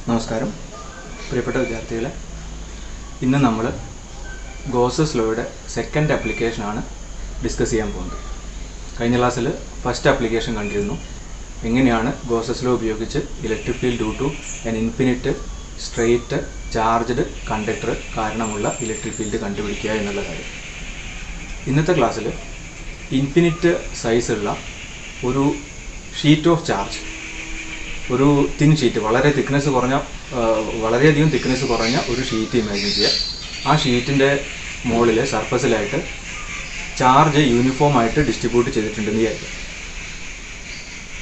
നമസ്കാരം പ്രിയപ്പെട്ട വിദ്യാർത്ഥികളെ, ഇന്ന് നമ്മൾ ഗോസസ് ലോയുടെ സെക്കൻഡ് ആപ്ലിക്കേഷനാണ് ഡിസ്കസ് ചെയ്യാൻ പോകുന്നത്. കഴിഞ്ഞ ക്ലാസ്സിൽ ഫസ്റ്റ് ആപ്ലിക്കേഷൻ കണ്ടിരുന്നു. എങ്ങനെയാണ് ഗോസസ് ലോ ഉപയോഗിച്ച് electric field due to an infinite straight charged conductor കാരണമുള്ള ഇലക്ട്രിക് ഫീൽഡ് കണ്ടുപിടിക്കുക എന്നുള്ള കാര്യം. ഇന്നത്തെ ക്ലാസ്സിൽ ഇൻഫിനിറ്റ് സൈസുള്ള ഒരു ഷീറ്റ് ഓഫ് ചാർജ്, ഒരു തിൻ ഷീറ്റ്, വളരെയധികം തിക്നെസ് കുറഞ്ഞ ഒരു ഷീറ്റ് ഇമാജിൻ ചെയ്യുക. ആ ഷീറ്റിൻ്റെ മുകളിൽ സർഫസിലായിട്ട് ചാർജ് യൂണിഫോം ആയിട്ട് ഡിസ്ട്രിബ്യൂട്ട് ചെയ്തിട്ടുണ്ടെന്ന് വിചാരിക്കുക.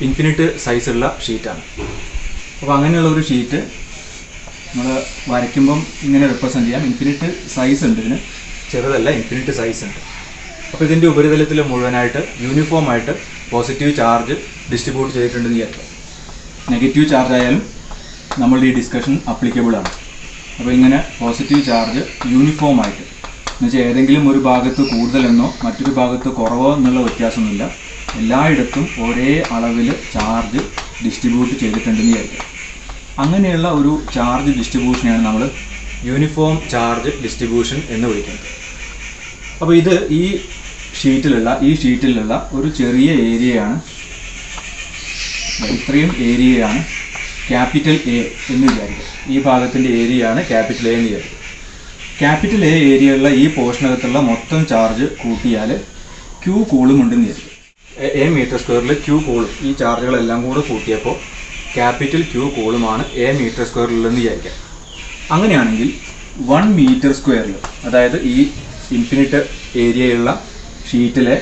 ഇൻഫിനിറ്റ് സൈസുള്ള ഷീറ്റാണ്. അപ്പോൾ അങ്ങനെയുള്ള ഒരു ഷീറ്റ് നമ്മൾ വരയ്ക്കുമ്പം ഇങ്ങനെ റെപ്രസെൻറ്റ് ചെയ്യാം. ഇൻഫിനിറ്റ് സൈസ് ഉണ്ട്, ഇതിന് ചെറുതല്ല, ഇൻഫിനിറ്റ് സൈസ് ഉണ്ട്. അപ്പോൾ ഇതിൻ്റെ ഉപരിതലത്തിൽ മുഴുവനായിട്ട് യൂണിഫോം ആയിട്ട് പോസിറ്റീവ് ചാർജ് ഡിസ്ട്രിബ്യൂട്ട് ചെയ്തിട്ടുണ്ടെന്ന് വിചാരിക്കുക. നെഗറ്റീവ് ചാർജ് ആയാലും നമ്മളുടെ ഈ ഡിസ്കഷൻ അപ്ലിക്കബിൾ ആണ്. അപ്പോൾ ഇങ്ങനെ പോസിറ്റീവ് ചാർജ് യൂണിഫോം ആയിട്ട്, എന്നുവെച്ചാൽ ഏതെങ്കിലും ഒരു ഭാഗത്ത് കൂടുതലെന്നോ മറ്റൊരു ഭാഗത്ത് കുറവോ എന്നുള്ള വ്യത്യാസമൊന്നുമില്ല, എല്ലായിടത്തും ഒരേ അളവിൽ ചാർജ് ഡിസ്ട്രിബ്യൂട്ട് ചെയ്തിട്ടുണ്ടെന്ന് വിചാരിക്കുക. അങ്ങനെയുള്ള ഒരു ചാർജ് ഡിസ്ട്രിബ്യൂഷനെയാണ് നമ്മൾ യൂണിഫോം ചാർജ് ഡിസ്ട്രിബ്യൂഷൻ എന്ന് വിളിക്കുന്നത്. അപ്പോൾ ഇത് ഈ ഷീറ്റിലുള്ള ഒരു ചെറിയ ഏരിയയാണ്, ഇത്രയും ഏരിയയാണ് ക്യാപിറ്റൽ എ എന്ന് വിചാരിക്കുക. ഈ ഭാഗത്തിൻ്റെ ഏരിയയാണ് ക്യാപിറ്റൽ എ എന്ന് വിചാരിക്കുക. ക്യാപിറ്റൽ എ ഏരിയയുള്ള ഈ പോർഷനകത്തുള്ള മൊത്തം ചാർജ് കൂട്ടിയാൽ ക്യൂ കൂളും ഉണ്ടെന്ന് വിചാരിക്കുക. എ മീറ്റർ സ്ക്വയറിൽ ക്യൂ കൂളും, ഈ ചാർജുകളെല്ലാം കൂടെ കൂട്ടിയപ്പോൾ ക്യാപിറ്റൽ ക്യൂ കൂളുമാണ് എ മീറ്റർ സ്ക്വയറിലുള്ളതെന്ന് വിചാരിക്കുക. അങ്ങനെയാണെങ്കിൽ 1 മീറ്റർ സ്ക്വയറിൽ, അതായത് ഈ ഇൻഫിനിറ്റ് ഏരിയയുള്ള ഷീറ്റിലെ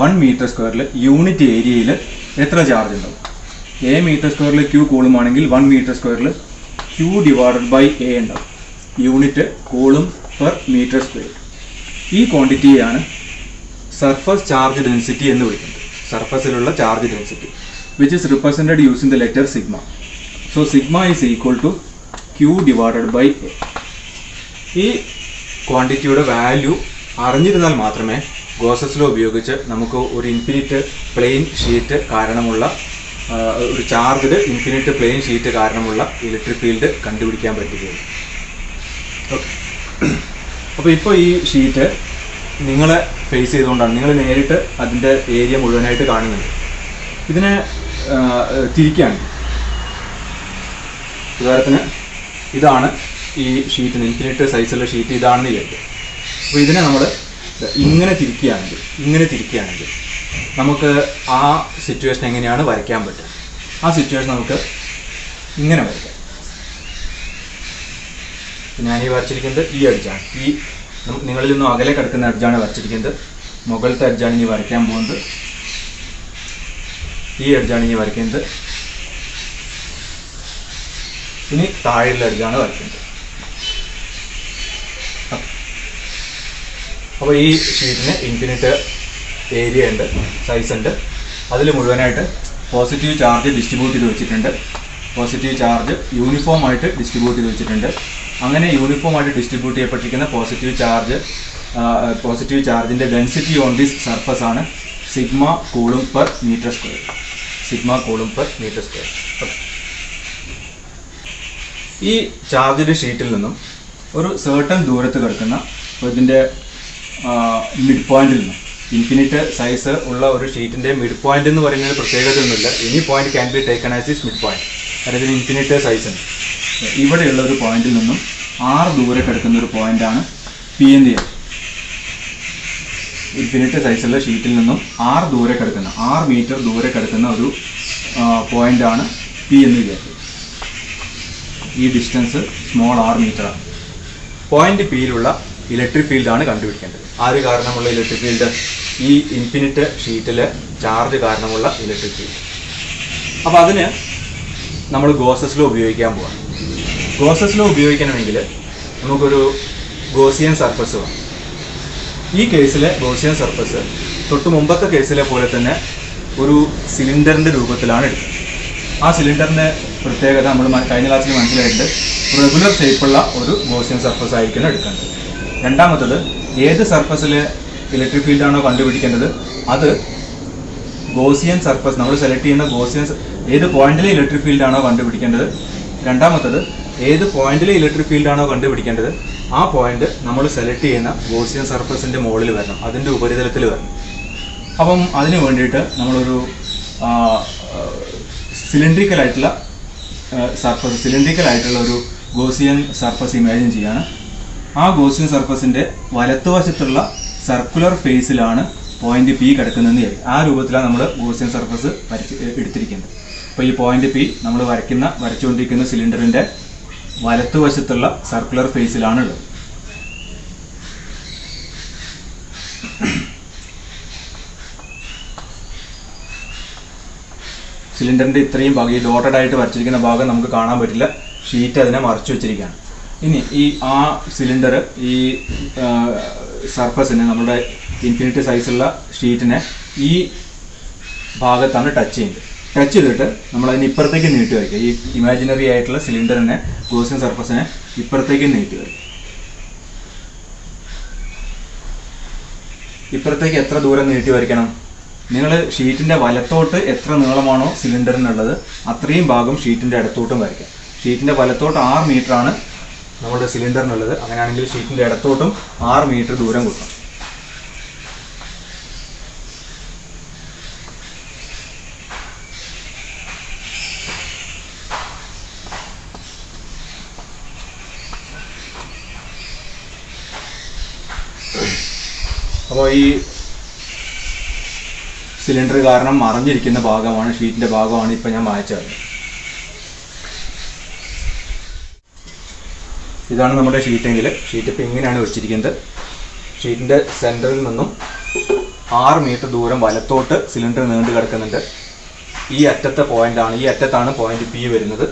1 മീറ്റർ സ്ക്വയറിൽ യൂണിറ്റ് ഏരിയയിൽ എത്ര ചാർജ് ഉണ്ടാവും? എ മീറ്റർ സ്ക്വയറിൽ ക്യൂ കൂളുമാണെങ്കിൽ 1 മീറ്റർ സ്ക്വയറിൽ ക്യൂ ഡിവൈഡഡ് ബൈ എ ഉണ്ടാവും, unit coulomb per metre square. ഈ ക്വാണ്ടിറ്റിയാണ് സർഫസ് ചാർജ് ഡെൻസിറ്റി എന്ന് വിളിക്കുന്നത്. സർഫസിലുള്ള charge density which is represented using the letter sigma. So sigma is equal to Q divided by A. ഈ ക്വാണ്ടിറ്റിയുടെ value അറിഞ്ഞിരുന്നാൽ മാത്രമേ Gauss's law ഉപയോഗിച്ച് നമുക്ക് ഒരു ഇൻഫിനിറ്റ് പ്ലെയിൻ ഷീറ്റ് കാരണമുള്ള ഒരു ചാർജ്ഡ് ഇൻഫിനിറ്റ് പ്ലെയിൻ ഷീറ്റ് കാരണമുള്ള ഇലക്ട്രിക് ഫീൽഡ് കണ്ടുപിടിക്കാൻ പറ്റുകയുള്ളൂ. ഓക്കെ, അപ്പോൾ ഇപ്പോൾ ഈ ഷീറ്റ് നിങ്ങളെ ഫേസ് ചെയ്തുകൊണ്ടാണ്, നിങ്ങൾ നേരിട്ട് അതിൻ്റെ ഏരിയ മുഴുവനായിട്ട് കാണുന്നുണ്ട്. ഇതിനെ തിരിക്കുകയാണ്. ഉദാഹരണത്തിന് ഇതാണ് ഈ ഷീറ്റിന്, ഇൻഫിനിറ്റ് സൈസുള്ള ഷീറ്റ് ഇതാണെന്ന് വിചാരിക്കുക. അപ്പോൾ ഇതിനെ നമ്മൾ ഇങ്ങനെ തിരിക്കുകയാണെങ്കിൽ നമുക്ക് ആ സിറ്റുവേഷൻ എങ്ങനെയാണ് വരയ്ക്കാൻ പറ്റുക? ആ സിറ്റുവേഷൻ നമുക്ക് ഇങ്ങനെ വരയ്ക്കാം. ഞാനീ വരച്ചിരിക്കുന്നത് ഈ എഡ്ജാണ്. ഈ നിങ്ങളിൽ നിന്നും അകലെ കിടക്കുന്ന എഡ്ജാണ് വരച്ചിരിക്കുന്നത്. മുകളിലത്തെ എഡ്ജാണ് ഇനി വരയ്ക്കാൻ പോകുന്നത്. ഈ എഡ്ജാണ് ഇനി വരയ്ക്കുന്നത്. ഇനി താഴെയുള്ള എഡ്ജാണ് വരയ്ക്കുന്നത്. അപ്പോൾ ഈ ഷീറ്റിന് ഇൻഫിനിറ്റ് ഏരിയ ഉണ്ട്, സൈസ് ഉണ്ട്. അതിൽ മുഴുവനായിട്ട് പോസിറ്റീവ് ചാർജ് ഡിസ്ട്രിബ്യൂട്ട് ചെയ്ത് വെച്ചിട്ടുണ്ട്. പോസിറ്റീവ് ചാർജ് യൂണിഫോം ആയിട്ട് ഡിസ്ട്രിബ്യൂട്ട് ചെയ്ത് വെച്ചിട്ടുണ്ട്. അങ്ങനെ യൂണിഫോം ആയിട്ട് ഡിസ്ട്രിബ്യൂട്ട് ചെയ്യപ്പെട്ടിരിക്കുന്ന പോസിറ്റീവ് ചാർജിൻ്റെ ഡെൻസിറ്റി ഓൺ ദിസ് സർഫസ് ആണ് sigma coulomb per metre square. ഈ ചാർജിൻ്റെ ഷീറ്റിൽ നിന്നും ഒരു സർട്ടൺ ദൂരത്ത് കിടക്കുന്ന ഇതിൻ്റെ മിഡ് പോയിന്റിൽ നിന്നും, ഇൻഫിനിറ്റ് സൈസ് ഉള്ള ഒരു ഷീറ്റിൻ്റെ മിഡ് പോയിന്റ് എന്ന് പറയുന്നത് പ്രത്യേകതയൊന്നുമില്ല. Any point can be taken as is mid point. അതായത് ഇൻഫിനിറ്റ് സൈസ് ഉണ്ട്. ഇവിടെയുള്ള ഒരു പോയിന്റിൽ നിന്നും R ദൂരെ കിടക്കുന്ന ഒരു പോയിന്റാണ് പി എന്ന് വിചാരിക്കുക. ഇൻഫിനിറ്റ് സൈസുള്ള ഷീറ്റിൽ നിന്നും R മീറ്റർ ദൂരെ കിടക്കുന്ന ഒരു പോയിന്റാണ് പി എന്ന് വിചാരിക്കുക. ഈ ഡിസ്റ്റൻസ് സ്മോൾ r മീറ്ററാണ്. പോയിന്റ് പിയിലുള്ള ഇലക്ട്രിക് ഫീൽഡാണ് കണ്ടുപിടിക്കേണ്ടത്. ആര് കാരണമുള്ള ഇലക്ട്രിക് ഫീൽഡ്? ഈ ഇൻഫിനിറ്റ് ഷീറ്റിലെ ചാർജ് കാരണമുള്ള ഇലക്ട്രിക് ഫീൽഡ്. അപ്പോൾ അതിന് നമ്മൾ ഗോസസ് ലോ ഉപയോഗിക്കാൻ പോവാം. ഗോസസ് ലോ ഉപയോഗിക്കണമെങ്കിൽ നമുക്കൊരു ഗോസിയൻ സർഫസ് വേണം. ഈ കേസിലെ ഗോസിയൻ സർഫസ് തൊട്ട് മുമ്പത്തെ കേസിലെ പോലെ തന്നെ ഒരു സിലിണ്ടറിൻ്റെ രൂപത്തിലാണ് എടുക്കുന്നത്. ആ സിലിണ്ടറിൻ്റെ പ്രത്യേകത നമ്മൾ കഴിഞ്ഞ ക്ലാസ്സിൽ മനസ്സിലായിട്ട് റെഗുലർ ഷേപ്പുള്ള ഒരു ഗോസിയൻ സർഫസ് ആയിരിക്കണം എടുക്കേണ്ടത്. രണ്ടാമത്തത്, ഏത് സർഫസിൽ ഇലക്ട്രിക് ഫീൽഡാണോ കണ്ടുപിടിക്കേണ്ടത് അത് ഗോസിയൻ സർഫസ്, നമ്മൾ സെലക്ട് ചെയ്യുന്ന ഗോസിയൻ ഏത് പോയിന്റിലെ ഇലക്ട്രിക് ഫീൽഡാണോ കണ്ടുപിടിക്കേണ്ടത്. രണ്ടാമത്തത്, ഏത് പോയിന്റിലെ ഇലക്ട്രിക് ഫീൽഡ് ആണോ കണ്ടുപിടിക്കേണ്ടത് ആ പോയിന്റ് നമ്മൾ സെലക്ട് ചെയ്യുന്ന ഗോസിയൻ സർഫസിന്റെ മുകളിൽ വരണം, അതിന്റെ ഉപരിതലത്തിൽ വരണം. അപ്പം അതിന് വേണ്ടിയിട്ട് നമ്മളൊരു സിലിണ്ടറിക്കൽ ആയിട്ടുള്ള ഒരു ഗോസിയൻ സർഫസ് ഇമാജിൻ ചെയ്യാണ്. ആ ഗോസിയൻ സർഫസിന്റെ വലത്തുവശത്തുള്ള സർക്കുലർ ഫേസിലാണ് പോയിന്റ് പി കിടക്കുന്നതെന്ന് വിചാരിക്കും. ആ രൂപത്തിലാണ് നമ്മൾ ഗോസിയൻ സർഫസ് എടുത്തിരിക്കുന്നത്. അപ്പോൾ ഈ പോയിന്റ് പി നമ്മൾ വരച്ചുകൊണ്ടിരിക്കുന്ന സിലിണ്ടറിന്റെ വലത്തുവശത്തുള്ള സർക്കുലർ ഫേസിലാണ് ഉള്ളത്. സിലിണ്ടറിന്റെ ഇത്രയും ഭാഗം, ഈ ഡോട്ടഡ് ആയിട്ട് വരച്ചിരിക്കുന്ന ഭാഗം നമുക്ക് കാണാൻ പറ്റില്ല, ഷീറ്റ് അതിനെ മറച്ചു വെച്ചിരിക്കുകയാണ്. ഇനി ആ സിലിണ്ടർ ഈ സർഫസിനെ, നമ്മുടെ ഇൻഫിനിറ്റി സൈസുള്ള ഷീറ്റിനെ ഈ ഭാഗത്താണ് ടച്ച് ചെയ്യുന്നത്. ടച്ച് ചെയ്തിട്ട് നമ്മൾ അതിന് ഇപ്പുറത്തേക്ക് നീട്ടി വയ്ക്കുക. ഈ ഇമാജിനറി ആയിട്ടുള്ള സിലിണ്ടറിനെ, ഗോസിയൻ സർഫസിനെ ഇപ്പുറത്തേക്ക് നീട്ടി വയ്ക്കുക. ഇപ്പുറത്തേക്ക് എത്ര ദൂരം നീട്ടി വരയ്ക്കണം? നിങ്ങൾ ഷീറ്റിന്റെ വലത്തോട്ട് എത്ര നീളമാണോ സിലിണ്ടറിനുള്ളത് അത്രയും ഭാഗം ഷീറ്റിന്റെ ഇടത്തോട്ടും വരയ്ക്കാം. ഷീറ്റിന്റെ വലത്തോട്ട് 6 മീറ്റർ ആണ് നമ്മുടെ സിലിണ്ടറിനുള്ളത്. അങ്ങനെയാണെങ്കിൽ ഷീറ്റിന്റെ ഇടത്തോട്ടും 6 മീറ്റർ ദൂരം കിട്ടും. അപ്പോൾ ഈ സിലിണ്ടർ കാരണം മറഞ്ഞിരിക്കുന്ന ഭാഗമാണ്, ഷീറ്റിന്റെ ഭാഗമാണ് ഇപ്പം ഞാൻ മായ്ച്ചത്. ഇതാണ് നമ്മുടെ ഷീറ്റെങ്കിൽ, ഷീറ്റ് ഇപ്പം ഇങ്ങനെയാണ് വെച്ചിരിക്കുന്നത്. ഷീറ്റിന്റെ സെന്ററിൽ നിന്നും 6 മീറ്റർ ദൂരം വലത്തോട്ട് സിലിണ്ടർ നീണ്ടു കിടക്കുന്നുണ്ട്. ഈ അറ്റത്താണ് പോയിന്റ് പി വരുന്നത്.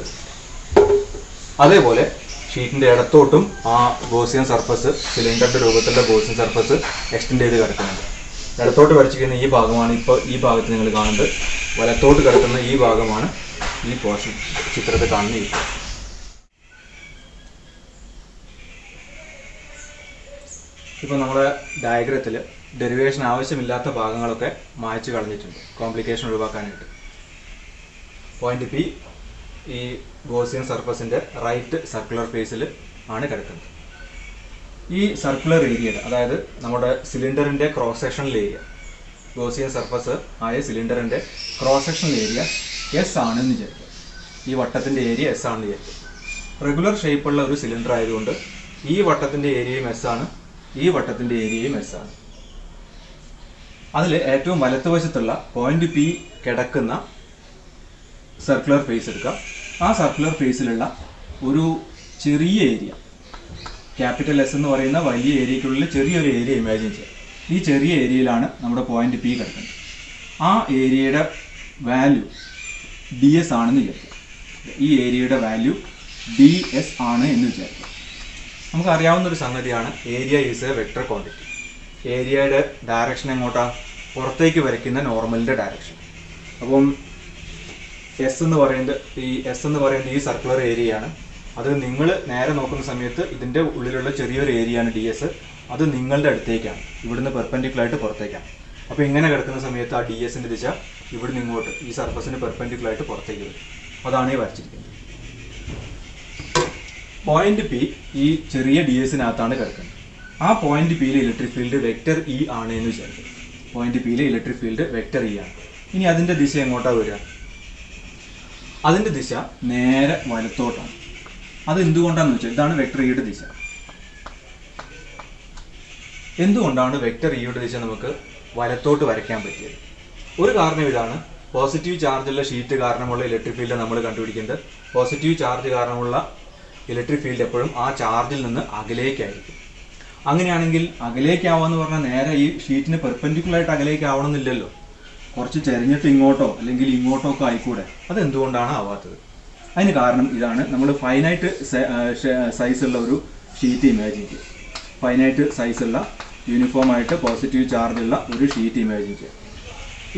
അതേപോലെ ഷീറ്റിന്റെ ഇടത്തോട്ടും ആ ഗോസിയൻ സർഫസ്, സിലിണ്ടറിന്റെ രൂപത്തിലുള്ള ഗോസിയൻ സർഫസ് എക്സ്റ്റെൻഡ് ചെയ്ത് കിടക്കുന്നുണ്ട്. ഇടത്തോട്ട് വരച്ചിരിക്കുന്ന ഈ ഭാഗമാണ് ഇപ്പോൾ ഈ ഭാഗത്ത് നിങ്ങൾ കാണുന്നത്. വലത്തോട്ട് കിടക്കുന്ന ഈ ഭാഗമാണ് ഈ പോർഷൻ ചിത്രത്തിൽ കാണുന്ന ഈ. ഇപ്പോൾ നമ്മുടെ ഡയഗ്രത്തിൽ ഡെറിവേഷൻ ആവശ്യമില്ലാത്ത ഭാഗങ്ങളൊക്കെ മായ്ച്ചു കളഞ്ഞിട്ടുണ്ട്, കോംപ്ലിക്കേഷൻ ഒഴിവാക്കാനായിട്ട്. പോയിന്റ് പി ഈ ഗോസിയൻ സർഫസിന്റെ റൈറ്റ് സർക്കുലർ ഫേസിൽ ആണ് കിടക്കുന്നത്. ഈ സർക്കുലർ ഏരിയയുടെ, അതായത് നമ്മുടെ സിലിണ്ടറിന്റെ cross sectional area, Gaussian surface ആയ സിലിണ്ടറിന്റെ ക്രോസ് സെക്ഷണൽ ഏരിയ എസ് ആണെന്ന് വിചാരിക്കുക. ഈ വട്ടത്തിന്റെ ഏരിയ എസ് ആണെന്ന് വിചാരിക്കുക. റെഗുലർ ഷേപ്പുള്ള ഒരു സിലിണ്ടർ ആയതുകൊണ്ട് ഈ വട്ടത്തിന്റെ ഏരിയയും എസ് ആണ്, ഈ വട്ടത്തിന്റെ ഏരിയയും എസ് ആണ്. അതിൽ ഏറ്റവും വലത്തുവശത്തുള്ള പോയിന്റ് പി കിടക്കുന്ന സർക്കുലർ ഫേസ് എടുക്കുക. ആ സർക്കുലർ ഫേസിലുള്ള ഒരു ചെറിയ ഏരിയ, ക്യാപിറ്റൽ എസ് എന്ന് പറയുന്ന വലിയ ഏരിയയ്ക്കുള്ളിൽ ചെറിയൊരു ഏരിയ ഇമാജിൻ ചെയ്യുക. ഈ ചെറിയ ഏരിയയിലാണ് നമ്മുടെ പോയിന്റ് പി കിടക്കുന്നത്. ആ ഏരിയയുടെ വാല്യൂ ഡി എസ് ആണെന്ന് വിചാരിക്കുക. ഈ ഏരിയയുടെ വാല്യൂ ഡി എസ് ആണ് എന്ന് വിചാരിക്കുക. നമുക്കറിയാവുന്നൊരു സംഗതിയാണ് area is A vector quantity. ഏരിയയുടെ ഡയറക്ഷൻ എങ്ങോട്ടാണ്? പുറത്തേക്ക് വരയ്ക്കുന്ന നോർമലിൻ്റെ ഡയറക്ഷൻ. അപ്പം എസ് എന്ന് പറയുന്നത് ഈ സർക്കുലർ ഏരിയയാണ്. അത് നിങ്ങൾ നേരെ നോക്കുന്ന സമയത്ത് ഇതിൻ്റെ ഉള്ളിലുള്ള ചെറിയൊരു ഏരിയയാണ് ഡി എസ്. അത് നിങ്ങളുടെ അടുത്തേക്കാണ്, ഇവിടുന്ന് പെർപെൻഡിക്കുലറായിട്ട് പുറത്തേക്കാണ്. അപ്പോൾ ഇങ്ങനെ കിടക്കുന്ന സമയത്ത് ആ ഡി എസിൻ്റെ ദിശ ഇവിടുന്ന് ഇങ്ങോട്ട് ഈ സർഫസിന് പെർപെൻഡിക്കുലറായിട്ട് പുറത്തേക്ക് വരും. അതാണ് ഈ വരച്ചിരിക്കുന്നത്. പോയിന്റ് പി ഈ ചെറിയ ഡി എസിനകത്താണ് കിടക്കുന്നത്. ആ പോയിന്റ് പിയിലെ ഇലക്ട്രിക് ഫീൽഡ് വെക്റ്റർ ഇ ആണ് എന്ന് വിചാരിക്കും. പോയിന്റ് പിയിലെ ഇലക്ട്രിക് ഫീൽഡ് വെക്റ്റർ ഇ ആണ്. ഇനി അതിൻ്റെ ദിശ എങ്ങോട്ടാണ് വരിക? അതിൻ്റെ ദിശ നേരെ വലത്തോട്ടാണ്. അത് എന്തുകൊണ്ടാണെന്ന് വെച്ചാൽ ഇതാണ് വെക്റ്റർ ഇയുടെ ദിശ. എന്തുകൊണ്ടാണ് വെക്റ്റർ ഇയുടെ ദിശ നമുക്ക് വലത്തോട്ട് വരയ്ക്കാൻ പറ്റിയത്? ഒരു കാരണം ഇതാണ്. പോസിറ്റീവ് ചാർജുള്ള ഷീറ്റ് കാരണമുള്ള ഇലക്ട്രിക് ഫീൽഡ് നമ്മൾ കണ്ടുപിടിക്കുന്നത്. പോസിറ്റീവ് ചാർജ് കാരണമുള്ള ഇലക്ട്രിക് ഫീൽഡ് എപ്പോഴും ആ ചാർജിൽ നിന്ന് അകലേക്കായിരിക്കും. അങ്ങനെയാണെങ്കിൽ അകലേക്കാവാന്ന് പറഞ്ഞാൽ നേരെ ഈ ഷീറ്റിന് പെർപെൻഡിക്കുലറായിട്ട് അകലേക്കാവണമെന്നില്ലല്ലോ. കുറച്ച് ചെരിഞ്ഞിട്ട് ഇങ്ങോട്ടോ അല്ലെങ്കിൽ ഇങ്ങോട്ടോ ഒക്കെ ആയിക്കൂടെ? അതെന്തുകൊണ്ടാണ് ആവാത്തത്? അതിന് കാരണം ഇതാണ്. നമ്മൾ ഫൈനൈറ്റ് സൈസുള്ള ഒരു ഷീറ്റ് ഇമാജിൻ ചെയ്യുക. ഫൈനൈറ്റ് സൈസുള്ള യൂണിഫോം ആയിട്ട് പോസിറ്റീവ് ചാർജുള്ള ഒരു ഷീറ്റ് ഇമാജിൻ ചെയ്യുക.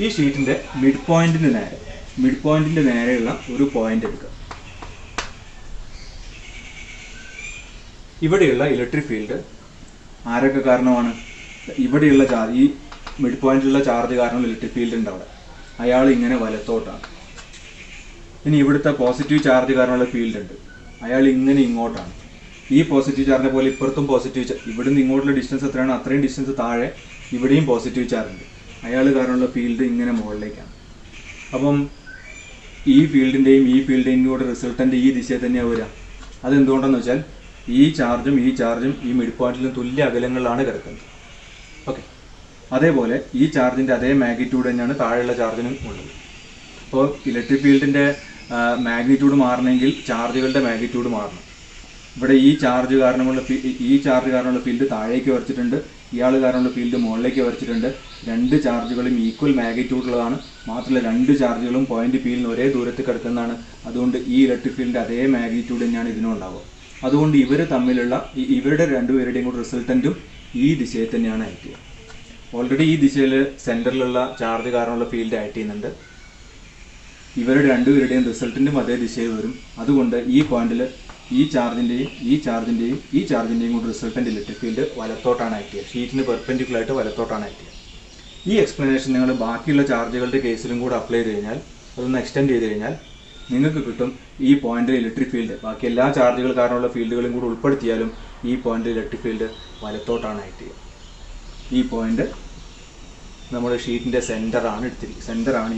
ഈ ഷീറ്റിൻ്റെ മിഡ് പോയിന്റിൻ്റെ നേരെയുള്ള ഒരു പോയിന്റ് എടുക്കുക. ഇവിടെയുള്ള ഇലക്ട്രിക് ഫീൽഡ് ആരൊക്കെ കാരണമാണ്? ഇവിടെയുള്ള ചാർജ്, ഈ മിഡ് പോയിന്റിലുള്ള ചാർജ് കാരണം ഇലക്ട്രിക് ഫീൽഡ് ഉണ്ട് അവിടെ. അയാൾ ഇങ്ങനെ വലത്തോട്ടാണ്. ഇനി ഇവിടുത്തെ പോസിറ്റീവ് ചാർജ് കാരണമുള്ള ഫീൽഡ് ഉണ്ട്. അയാൾ ഇങ്ങനെ ഇങ്ങോട്ടാണ്. ഈ പോസിറ്റീവ് ചാർജിനെ പോലെ ഇപ്പുറത്തും പോസിറ്റീവ് ഇവിടുന്ന് ഇങ്ങോട്ടുള്ള ഡിസ്റ്റൻസ് എത്രയാണ് അത്രയും ഡിസ്റ്റൻസ് താഴെ ഇവിടെയും പോസിറ്റീവ് ചാർജ് ഉണ്ട്. അയാൾ കാരണമുള്ള ഫീൽഡ് ഇങ്ങനെ മുകളിലേക്കാണ്. അപ്പം ഈ ഫീൽഡിൻ്റെയും ഈ ഫീൽഡിൻ്റെയും കൂടെ റിസൾട്ടൻ്റ് ഈ ദിശയിൽ തന്നെയാണ് വരിക. അതെന്തുകൊണ്ടെന്ന് വെച്ചാൽ ഈ ചാർജും ഈ മിഡ് പോയിന്റിലും തുല്യ അകലങ്ങളിലാണ് കിടക്കുന്നത്. ഓക്കെ, അതേപോലെ ഈ ചാർജിൻ്റെ അതേ മാഗ്നിറ്റ്യൂഡ് തന്നെയാണ് താഴെയുള്ള ചാർജിനും ഉള്ളത്. അപ്പോൾ ഇലക്ട്രിക് ഫീൽഡിൻ്റെ മാഗ്നിറ്റ്യൂഡ് മാറണമെങ്കിൽ ചാർജുകളുടെ മാഗ്നിറ്റ്യൂഡ് മാറണം. ഇവിടെ ഈ ചാർജ് കാരണമുള്ള ഫീൽഡ് താഴേക്ക് വരച്ചിട്ടുണ്ട്, ഇയാൾ കാരണമുള്ള ഫീൽഡ് മുകളിലേക്ക് വരച്ചിട്ടുണ്ട്. രണ്ട് ചാർജുകളും ഈക്വൽ മാഗ്നിറ്റ്യൂഡുള്ളതാണ്. മാത്രമല്ല രണ്ട് ചാർജുകളും പോയിന്റ് പിയിൽ നിന്ന് ഒരേ ദൂരത്ത് കിടക്കുന്നതാണ്. അതുകൊണ്ട് ഈ ഇലക്ട്രിക് ഫീൽഡിൻ്റെ അതേ മാഗ്നിറ്റ്യൂഡ് തന്നെയാണ് ഇതിനും ഉണ്ടാവുക. അതുകൊണ്ട് ഇവർ തമ്മിലുള്ള ഇവരുടെ രണ്ടുപേരുടെയും കൂടെ റിസൾട്ടൻറ്റും ഈ ദിശയിൽ തന്നെയാണ് ആക്ട് ചെയ്യുക. ഓൾറെഡി ഈ ദിശയിൽ സെൻറ്ററിലുള്ള ചാർജ് കാരണമുള്ള ഫീൽഡ് ആക്ട് ചെയ്യുന്നുണ്ട്. ഇവരുടെ രണ്ടുപേരുടെയും റിസൾട്ടൻറ്റും അതേ ദിശയിൽ വരും. അതുകൊണ്ട് ഈ പോയിന്റിൽ ഈ ചാർജിൻ്റെയും കൂടി റിസൾട്ടൻ്റ് ഇലക്ട്രിക് ഫീൽഡ് വലത്തോട്ടാണ് ആക്ട് ചെയ്യുക. ഷീറ്റിന് പെർപെൻഡിക്കുലറായിട്ട് വലത്തോട്ടാണ് ആക്ട് ചെയ്യുക. ഈ എക്സ്പ്ലനേഷൻ നിങ്ങൾ ബാക്കിയുള്ള ചാർജുകളുടെ കേസിലും കൂടെ അപ്ലൈ ചെയ്ത് കഴിഞ്ഞാൽ, അതൊന്ന് എക്സ്റ്റെൻഡ് ചെയ്ത് കഴിഞ്ഞാൽ നിങ്ങൾക്ക് കിട്ടും ഈ പോയിന്റിൽ ഇലക്ട്രിക് ഫീൽഡ് ബാക്കി എല്ലാ ചാർജുകൾ കാരണമുള്ള ഫീൽഡുകളും കൂടി ഉൾപ്പെടുത്തിയാലും ഈ പോയിന്റിൽ ഇലക്ട്രിക് ഫീൽഡ് വലത്തോട്ടാണ് ആക്ട് ചെയ്യുക. ഈ പോയിന്റ് നമ്മുടെ ഷീറ്റിൻ്റെ സെൻറ്ററാണ്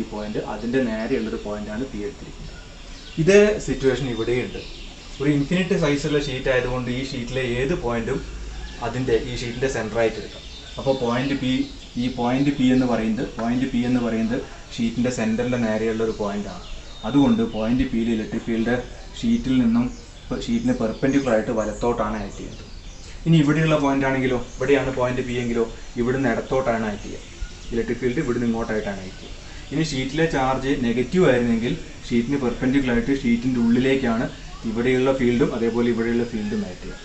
ഈ പോയിന്റ്. അതിൻ്റെ നേരെയുള്ളൊരു പോയിന്റാണ് പി എടുത്തിരിക്കുന്നത്. ഇതേ സിറ്റുവേഷൻ ഇവിടെയുണ്ട്. ഒരു ഇൻഫിനിറ്റ് സൈസുള്ള ഷീറ്റ് ആയതുകൊണ്ട് ഈ ഷീറ്റിലെ ഏത് പോയിന്റും ഈ ഷീറ്റിൻ്റെ സെൻറ്ററായിട്ട് എടുക്കാം. അപ്പോൾ ഈ പോയിന്റ് പി എന്ന് പറയുന്നത് ഷീറ്റിൻ്റെ സെൻറ്ററിൻ്റെ നേരെയുള്ള ഒരു പോയിന്റാണ്. അതുകൊണ്ട് പോയിന്റ് പിയിൽ ഇലക്ട്രിക് ഫീൽഡ് ഷീറ്റിന് പെർപെൻഡിക്കുലറായിട്ട് വലത്തോട്ടാണ് ആക്ട് ചെയ്യുന്നത്. ഇനി ഇവിടെയുള്ള പോയിന്റ് ആണെങ്കിലോ, ഇവിടെയാണ് പോയിന്റ് പി എങ്കിലോ ഇവിടുന്ന് ഇടത്തോട്ടാണ് ആക്ട് ചെയ്യുക. ഇലക്ട്രിക് ഫീൽഡ് ഇവിടുന്ന് ഇങ്ങോട്ടായിട്ടാണ് ആക്ട് ചെയ്യുക. ഇനി ഷീറ്റിലെ ചാർജ് നെഗറ്റീവ് ആയിരുന്നെങ്കിൽ ഷീറ്റിന് പെർപെൻഡിക്കുലറായിട്ട് ഷീറ്റിൻ്റെ ഉള്ളിലേക്കാണ് ഇവിടെയുള്ള ഫീൽഡും അതേപോലെ ഇവിടെയുള്ള ഫീൽഡും ആക്ട് ചെയ്യുക.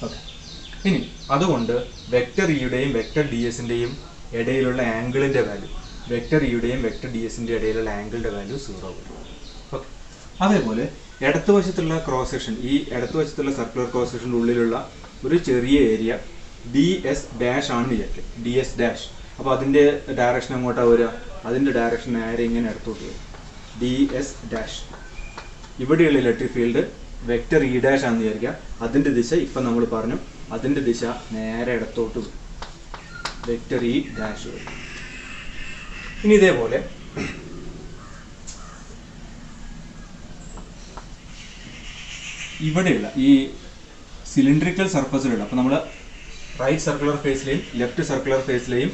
ഓക്കെ, ഇനി അതുകൊണ്ട് വെക്ടർ ഇയുടെയും വെക്ടർ ഡി എസിൻ്റെയും ഇടയിലുള്ള ആംഗിളിൻ്റെ വാല്യൂ, വെക്ടർ ഇയുടെയും വെക്ടർ ഡി എസിൻ്റെ ഇടയിലുള്ള ആംഗിളിൻ്റെ വാല്യൂ 0 വരും. ഓക്കെ, അതേപോലെ ഇടത്തുവശത്തുള്ള ക്രോസ് സെക്ഷൻ, ഈ ഇടത്തുവശത്തുള്ള സർക്കുലർ ക്രോസ് സെക്ഷൻ്റെ ഉള്ളിലുള്ള ഒരു ചെറിയ ഏരിയ DS ഡാഷ് ആണെന്ന് വിചാരിക്കും. DS dash. അപ്പോൾ അതിൻ്റെ ഡയറക്ഷൻ എങ്ങോട്ടാണ് വരിക? അതിൻ്റെ ഡയറക്ഷൻ നേരെ ഇങ്ങനെ ഇടത്തോട്ട് വരും. DS dash. ഇവിടെയുള്ള electric field vector E dash ആണെന്ന് വിചാരിക്കുക. അതിൻ്റെ ദിശ ഇപ്പം നമ്മൾ പറഞ്ഞു, അതിൻ്റെ ദിശ നേരെ ഇടത്തോട്ട് വരും. വെക്ടർ ഇ ഡാഷ് വരും. ഇനി ഇതേപോലെ ഇവിടെയുള്ള ഈ സിലിണ്ടറിക്കൽ സർഫസിലുള്ള, അപ്പോൾ നമ്മൾ റൈറ്റ് സർക്കുലർ ഫേസിലെയും ലെഫ്റ്റ് സർക്കുലർ ഫേസിലെയും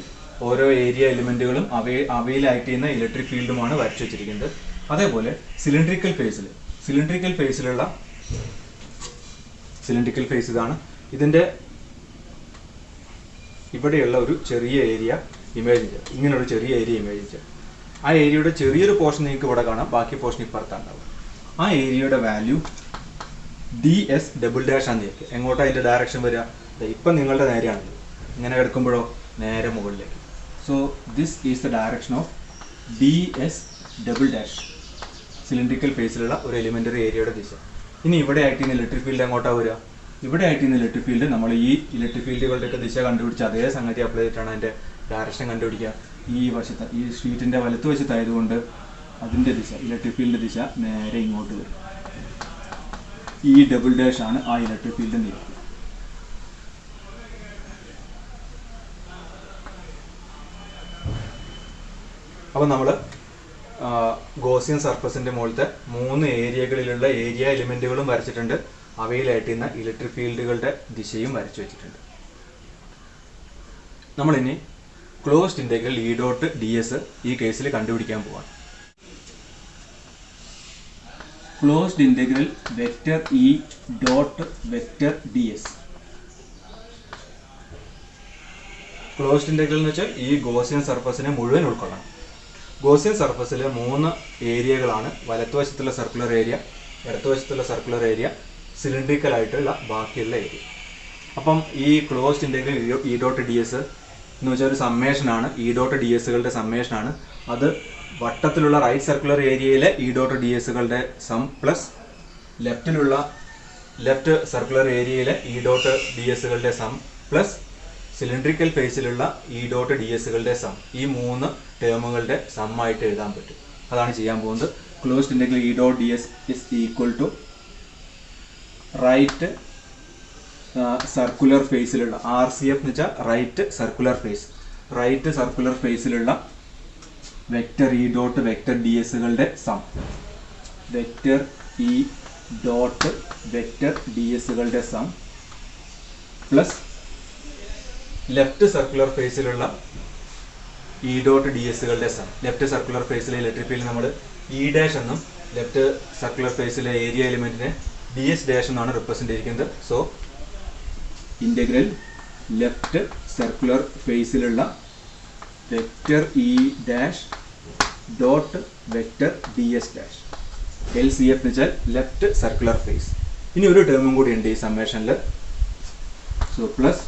ഓരോ ഏരിയ എലിമെൻറ്റുകളും അവയിൽ ആക്ട് ചെയ്യുന്ന ഇലക്ട്രിക് ഫീൽഡുമാണ് വരച്ചു വെച്ചിരിക്കുന്നത്. അതേപോലെ സിലിണ്ടറിക്കൽ ഫേസ് ഇതാണ്. ഇതിൻ്റെ ഇവിടെയുള്ള ഒരു ചെറിയ ഏരിയ ഇമേജ് ചെയ്യുക. ഇങ്ങനൊരു ചെറിയ ഏരിയ ഇമേജ് ചെയ്യുക. ആ ഏരിയയുടെ ചെറിയൊരു പോർഷൻ നിങ്ങൾക്ക് ഇവിടെ കാണാം, ബാക്കി പോർഷൻ ഇപ്പുറത്താണ്ടാവും. ആ ഏരിയയുടെ വാല്യൂ DS ഡബിൾ ഡാഷ് ആണെന്ന് വിചാരിക്കുക. എങ്ങോട്ടാണ് അതിൻ്റെ ഡയറക്ഷൻ വരിക? ഇപ്പം നിങ്ങളുടെ നേരെയാണല്ലോ, ഇങ്ങനെ കിടക്കുമ്പോഴോ നേരെ മുകളിലേക്ക്. So this is the direction of DS double dash, cylindrical ഫേസിലുള്ള ഒരു എലിമെൻ്ററി ഏരിയയുടെ ദിശ. ഇനി ഇവിടെ ആക്ട് ചെയ്യുന്ന ഇലക്ട്രിക് ഫീൽഡ് എങ്ങോട്ടാണ് വരിക? ഇവിടെ ആക്ട് ചെയ്യുന്ന ഇലക്ട്രിക് ഫീൽഡ് നമ്മൾ ഈ ഇലക്ട്രിക് ഫീൽഡുകളുടെയൊക്കെ ദിശ കണ്ടുപിടിച്ച് അതേ സംഗതി അപ്ലൈ ചെയ്തിട്ടാണ് അതിൻ്റെ ഡയറക്ഷൻ കണ്ടുപിടിക്കുക. ഈ ഷീറ്റിൻ്റെ വലത്തുവശത്തായതുകൊണ്ട് അതിൻ്റെ ദിശ, ഇലക്ട്രിക് ഫീൽഡിൻ്റെ ദിശ നേരെ ഇങ്ങോട്ട് വരും. ഈ ഡബിൾ ഡാഷ് ആണ് ആ ഇലക്ട്രിക് ഫീൽഡ് നീക്കുക. അപ്പോൾ നമ്മൾ ഗോസിയൻ സർഫസിൻ്റെ മുകളിലത്തെ 3 ഏരിയകളിലുള്ള ഏരിയ എലിമെൻറ്റുകളും വരച്ചിട്ടുണ്ട്. അവയിലായിട്ട് ചെയ്യുന്ന ഇലക്ട്രിക് ഫീൽഡുകളുടെ ദിശയും വരച്ചു വെച്ചിട്ടുണ്ട്. നമ്മളിനി closed integral E dot DS ഈ കേസിൽ കണ്ടുപിടിക്കാൻ പോവാണ്. Closed integral vector E dot vector DS. Closed integral എന്ന് വെച്ചാൽ ഈ ഗോസിയൻ സർഫസിനെ മുഴുവൻ ഉൾക്കൊള്ളണം. ഗോസിയൻ സർഫസിൽ 3 ഏരിയകളാണ്. വലത്തുവശത്തുള്ള സർക്കുലർ ഏരിയ, ഇടത്തുവശത്തുള്ള സർക്കുലർ ഏരിയ, സിലിണ്ടറിക്കൽ ആയിട്ടുള്ള ബാക്കിയുള്ള ഏരിയ. അപ്പം ഈ closed integral E dot DS എന്ന് വെച്ചാൽ ഒരു സമ്മേഷനാണ്. E ഡോട്ട് DSകളുടെ സമ്മേഷനാണ്. അത് വട്ടത്തിലുള്ള റൈറ്റ് സർക്കുലർ ഏരിയയിലെ E ഡോട്ട് DSകളുടെ സം പ്ലസ് ലെഫ്റ്റ് സർക്കുലർ ഏരിയയിലെ E ഡോട്ട് DSകളുടെ സം പ്ലസ് സിലിണ്ടറിക്കൽ ഫേസിലുള്ള E ഡോട്ട് DSകളുടെ സം. ഈ 3 ടേമുകളുടെ സമ്മായിട്ട് എഴുതാൻ പറ്റും. അതാണ് ചെയ്യാൻ പോകുന്നത്. Closed integral E dot DS is equal to right circular ഫേസിലുള്ള RCF എന്ന് വെച്ചാൽ right circular face, right circular ഫേസിലുള്ള vector E dot vector D എസുകളുടെ sum, vector E dot vector D എസുകളുടെ സം പ്ലസ് ലെഫ്റ്റ് സർക്കുലർ ഫേസിലുള്ള E dot D എസുകളുടെ sum. Left circular ഫേസിലെ electric field നമ്മൾ ഇ ഡാഷ് എന്നും ലെഫ്റ്റ് സർക്കുലർ ഫേസിലെ area എലിമെന്റിനെ DS ഡാഷ് എന്നാണ് റിപ്രസെന്റ് ചെയ്തിരിക്കുന്നത്. സോ ഇന്റഗ്രൽ ലെഫ്റ്റ് സർക്കുലർ ഫേസിലുള്ള vector E dash dot vector DS dash LCF എന്ന് വെച്ചാൽ ലെഫ്റ്റ് സർക്കുലർ ഫേസ്. ഇനി ഒരു ടേമും കൂടി ഉണ്ട് ഈ സമ്മേഷനിൽ. സോ പ്ലസ്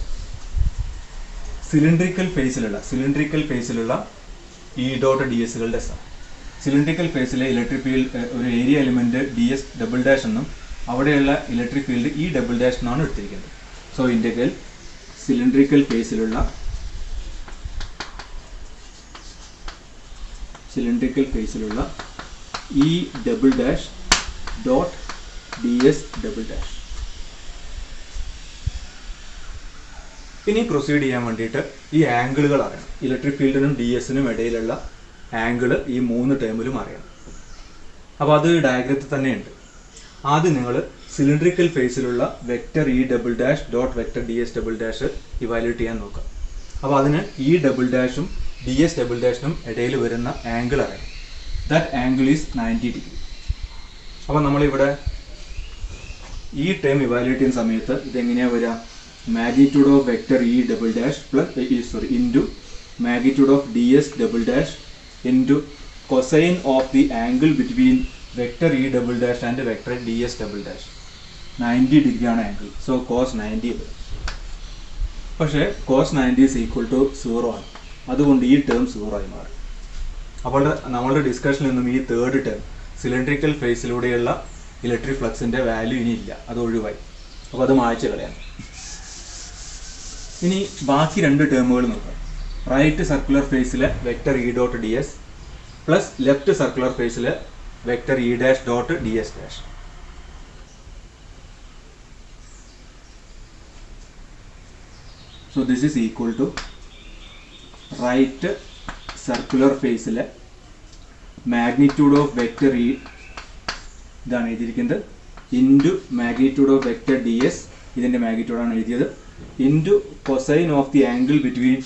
സിലിണ്ടറിക്കൽ ഫേസിലുള്ള ഇ ഡോട്ട് ഡി എസുകളുടെ സം. സിലിണ്ടറിക്കൽ ഫേസിലെ ഇലക്ട്രിക് ഫീൽഡ് ഒരു area element DS double dash എന്നും അവിടെയുള്ള electric field E double dash എന്നാണ് എടുത്തിരിക്കുന്നത്. സോ ഇന്റഗ്രൽ സിലിണ്ടറിക്കൽ ഫേസിലുള്ള E double dash dot DS double dash. ഇനി പ്രൊസീഡ് ചെയ്യാൻ വേണ്ടിയിട്ട് ഈ ആംഗിളുകൾ അറിയണം. ഇലക്ട്രിക് ഫീൽഡിനും DS-നും ഇടയിലുള്ള ആംഗിള് ഈ 3 ടേമിലും അറിയണം. അപ്പോൾ അത് ഡയഗ്രത്തിൽ തന്നെയുണ്ട്. ആദ്യം നിങ്ങൾ സിലിണ്ടറിക്കൽ ഫേസിലുള്ള vector E double dash dot vector DS double dash evaluate ചെയ്യാൻ നോക്കാം. അപ്പോൾ അതിന് ഇ ഡബിൾ ഡാഷും DS ഡബിൾ ഡാഷിനും ഇടയിൽ വരുന്ന ആംഗിൾ അറിയണം. That angle is 90 degree. അപ്പോൾ നമ്മളിവിടെ ഈ ടേം ഇവാലുവേറ്റ് ചെയ്യുന്ന സമയത്ത് ഇതെങ്ങനെയാണ് വരിക? Magnitude of vector E double dash plus into magnitude of DS double dash into cosine of the angle between vector E double dash and vector DS double dash. 90 ഡിഗ്രിയാണ് angle. So cos 90 വരും. പക്ഷേ cos 90 is equal to 0 ആണ്. അതുകൊണ്ട് ഈ term 0 ആയി മാറും. അപ്പോൾ നമ്മളുടെ ഡിസ്കഷനിൽ നിന്നും ഈ തേർഡ് ടേം സിലിണ്ടറിക്കൽ ഫേസിലൂടെയുള്ള ഇലക്ട്രിക് ഫ്ലക്സിൻ്റെ വാല്യൂ ഇനി ഇല്ല, അത് ഒഴിവായി. അപ്പോൾ അത് മായ്ച്ച് കളയാം. ഇനി ബാക്കി 2 ടേമുകൾ നോക്കാം. റൈറ്റ് സർക്കുലർ ഫേസിലെ vector E dot DS plus left circular ഫേസിലെ vector E dash dot DS dash. So this is equal to right circular ഫേസിലെ മാഗ്നിറ്റ്യൂഡ് ഓഫ് വെക്റ്റർ ഇ ഇതാണ് എഴുതിയിരിക്കുന്നത് into magnitude of vector DS, ഇതിൻ്റെ മാഗ്നിറ്റ്യൂഡാണ് എഴുതിയത്, into cosine of the angle between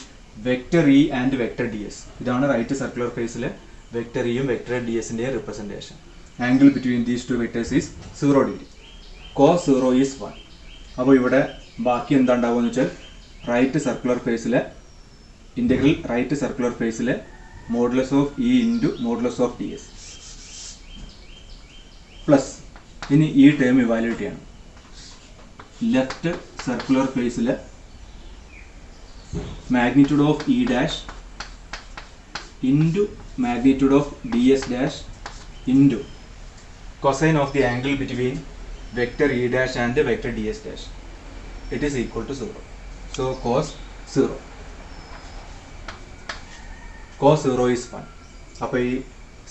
vector E and vector DS. ഇതാണ് right circular ഫേസിലെ vector ഇയും vector DSൻ്റെ റിപ്രസെൻറ്റേഷൻ. Angle between these 2 vectors is 0 degree. Cos 0 is 1. അപ്പോൾ ഇവിടെ ബാക്കി എന്താ ഉണ്ടാവുമെന്ന് വെച്ചാൽ റൈറ്റ് സർക്കുലർ ഫേസിലെ ഇന്റഗ്രൽ റൈറ്റ് സർക്കുലർ ഫേസിലെ modulus of E into modulus of DS plus ഇനി ഈ ടേം ഇവാലുവേറ്റ് ചെയ്യണം. ലെഫ്റ്റ് സർക്കുലർ ഫേസിലെ magnitude of E dash into magnitude of DS dash into cosine of the angle between vector E dash and vector DS dash. It is equal to 0. So cos 0. Cos 0 is 1. അപ്പോൾ ഈ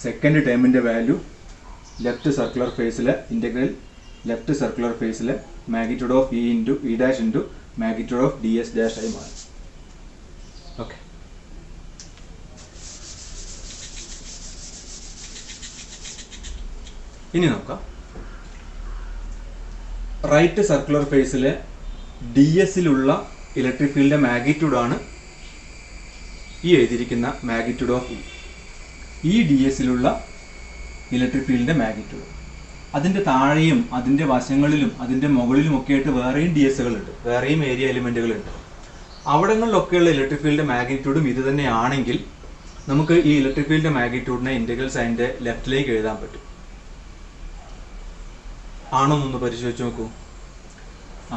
second ടേമിൻ്റെ value left circular ഫേസിലെ integral left circular ഫേസിലെ magnitude of E into E dash into magnitude of DS dash ആയി മാറും. Okay. ഇനി നോക്കാം. Right circular ഫേസിലെ DS-ലുള്ള ഇലക്ട്രിക് ഫീൽഡിൻ്റെ മാഗ്നിറ്റ്യൂഡാണ് ഈ എഴുതിയിരിക്കുന്ന മാഗ്നിറ്റ്യൂഡ് ഓഫ് ഇ. ഈ DS-ലുള്ള ഇലക്ട്രിക് ഫീൽഡിൻ്റെ മാഗ്നിറ്റ്യൂഡ്. അതിൻ്റെ താഴെയും അതിൻ്റെ വശങ്ങളിലും അതിൻ്റെ മുകളിലുമൊക്കെ ആയിട്ട് വേറെയും DS-കളുണ്ട്, വേറെയും ഏരിയ എലിമെൻറ്റുകളുണ്ട്. അവിടങ്ങളിലൊക്കെയുള്ള ഇലക്ട്രിക് ഫീൽഡിൻ്റെ മാഗ്നിറ്റ്യൂഡും ഇത് തന്നെയാണെങ്കിൽ നമുക്ക് ഈ ഇലക്ട്രിക് ഫീൽഡിൻ്റെ മാഗ്നിറ്റ്യൂഡിനെ ഇൻ്റഗ്രൽ സൈൻ്റെ ലെഫ്റ്റിലേക്ക് എഴുതാൻ പറ്റും. ആണോ എന്നൊന്ന് പരിശോധിച്ച് നോക്കൂ.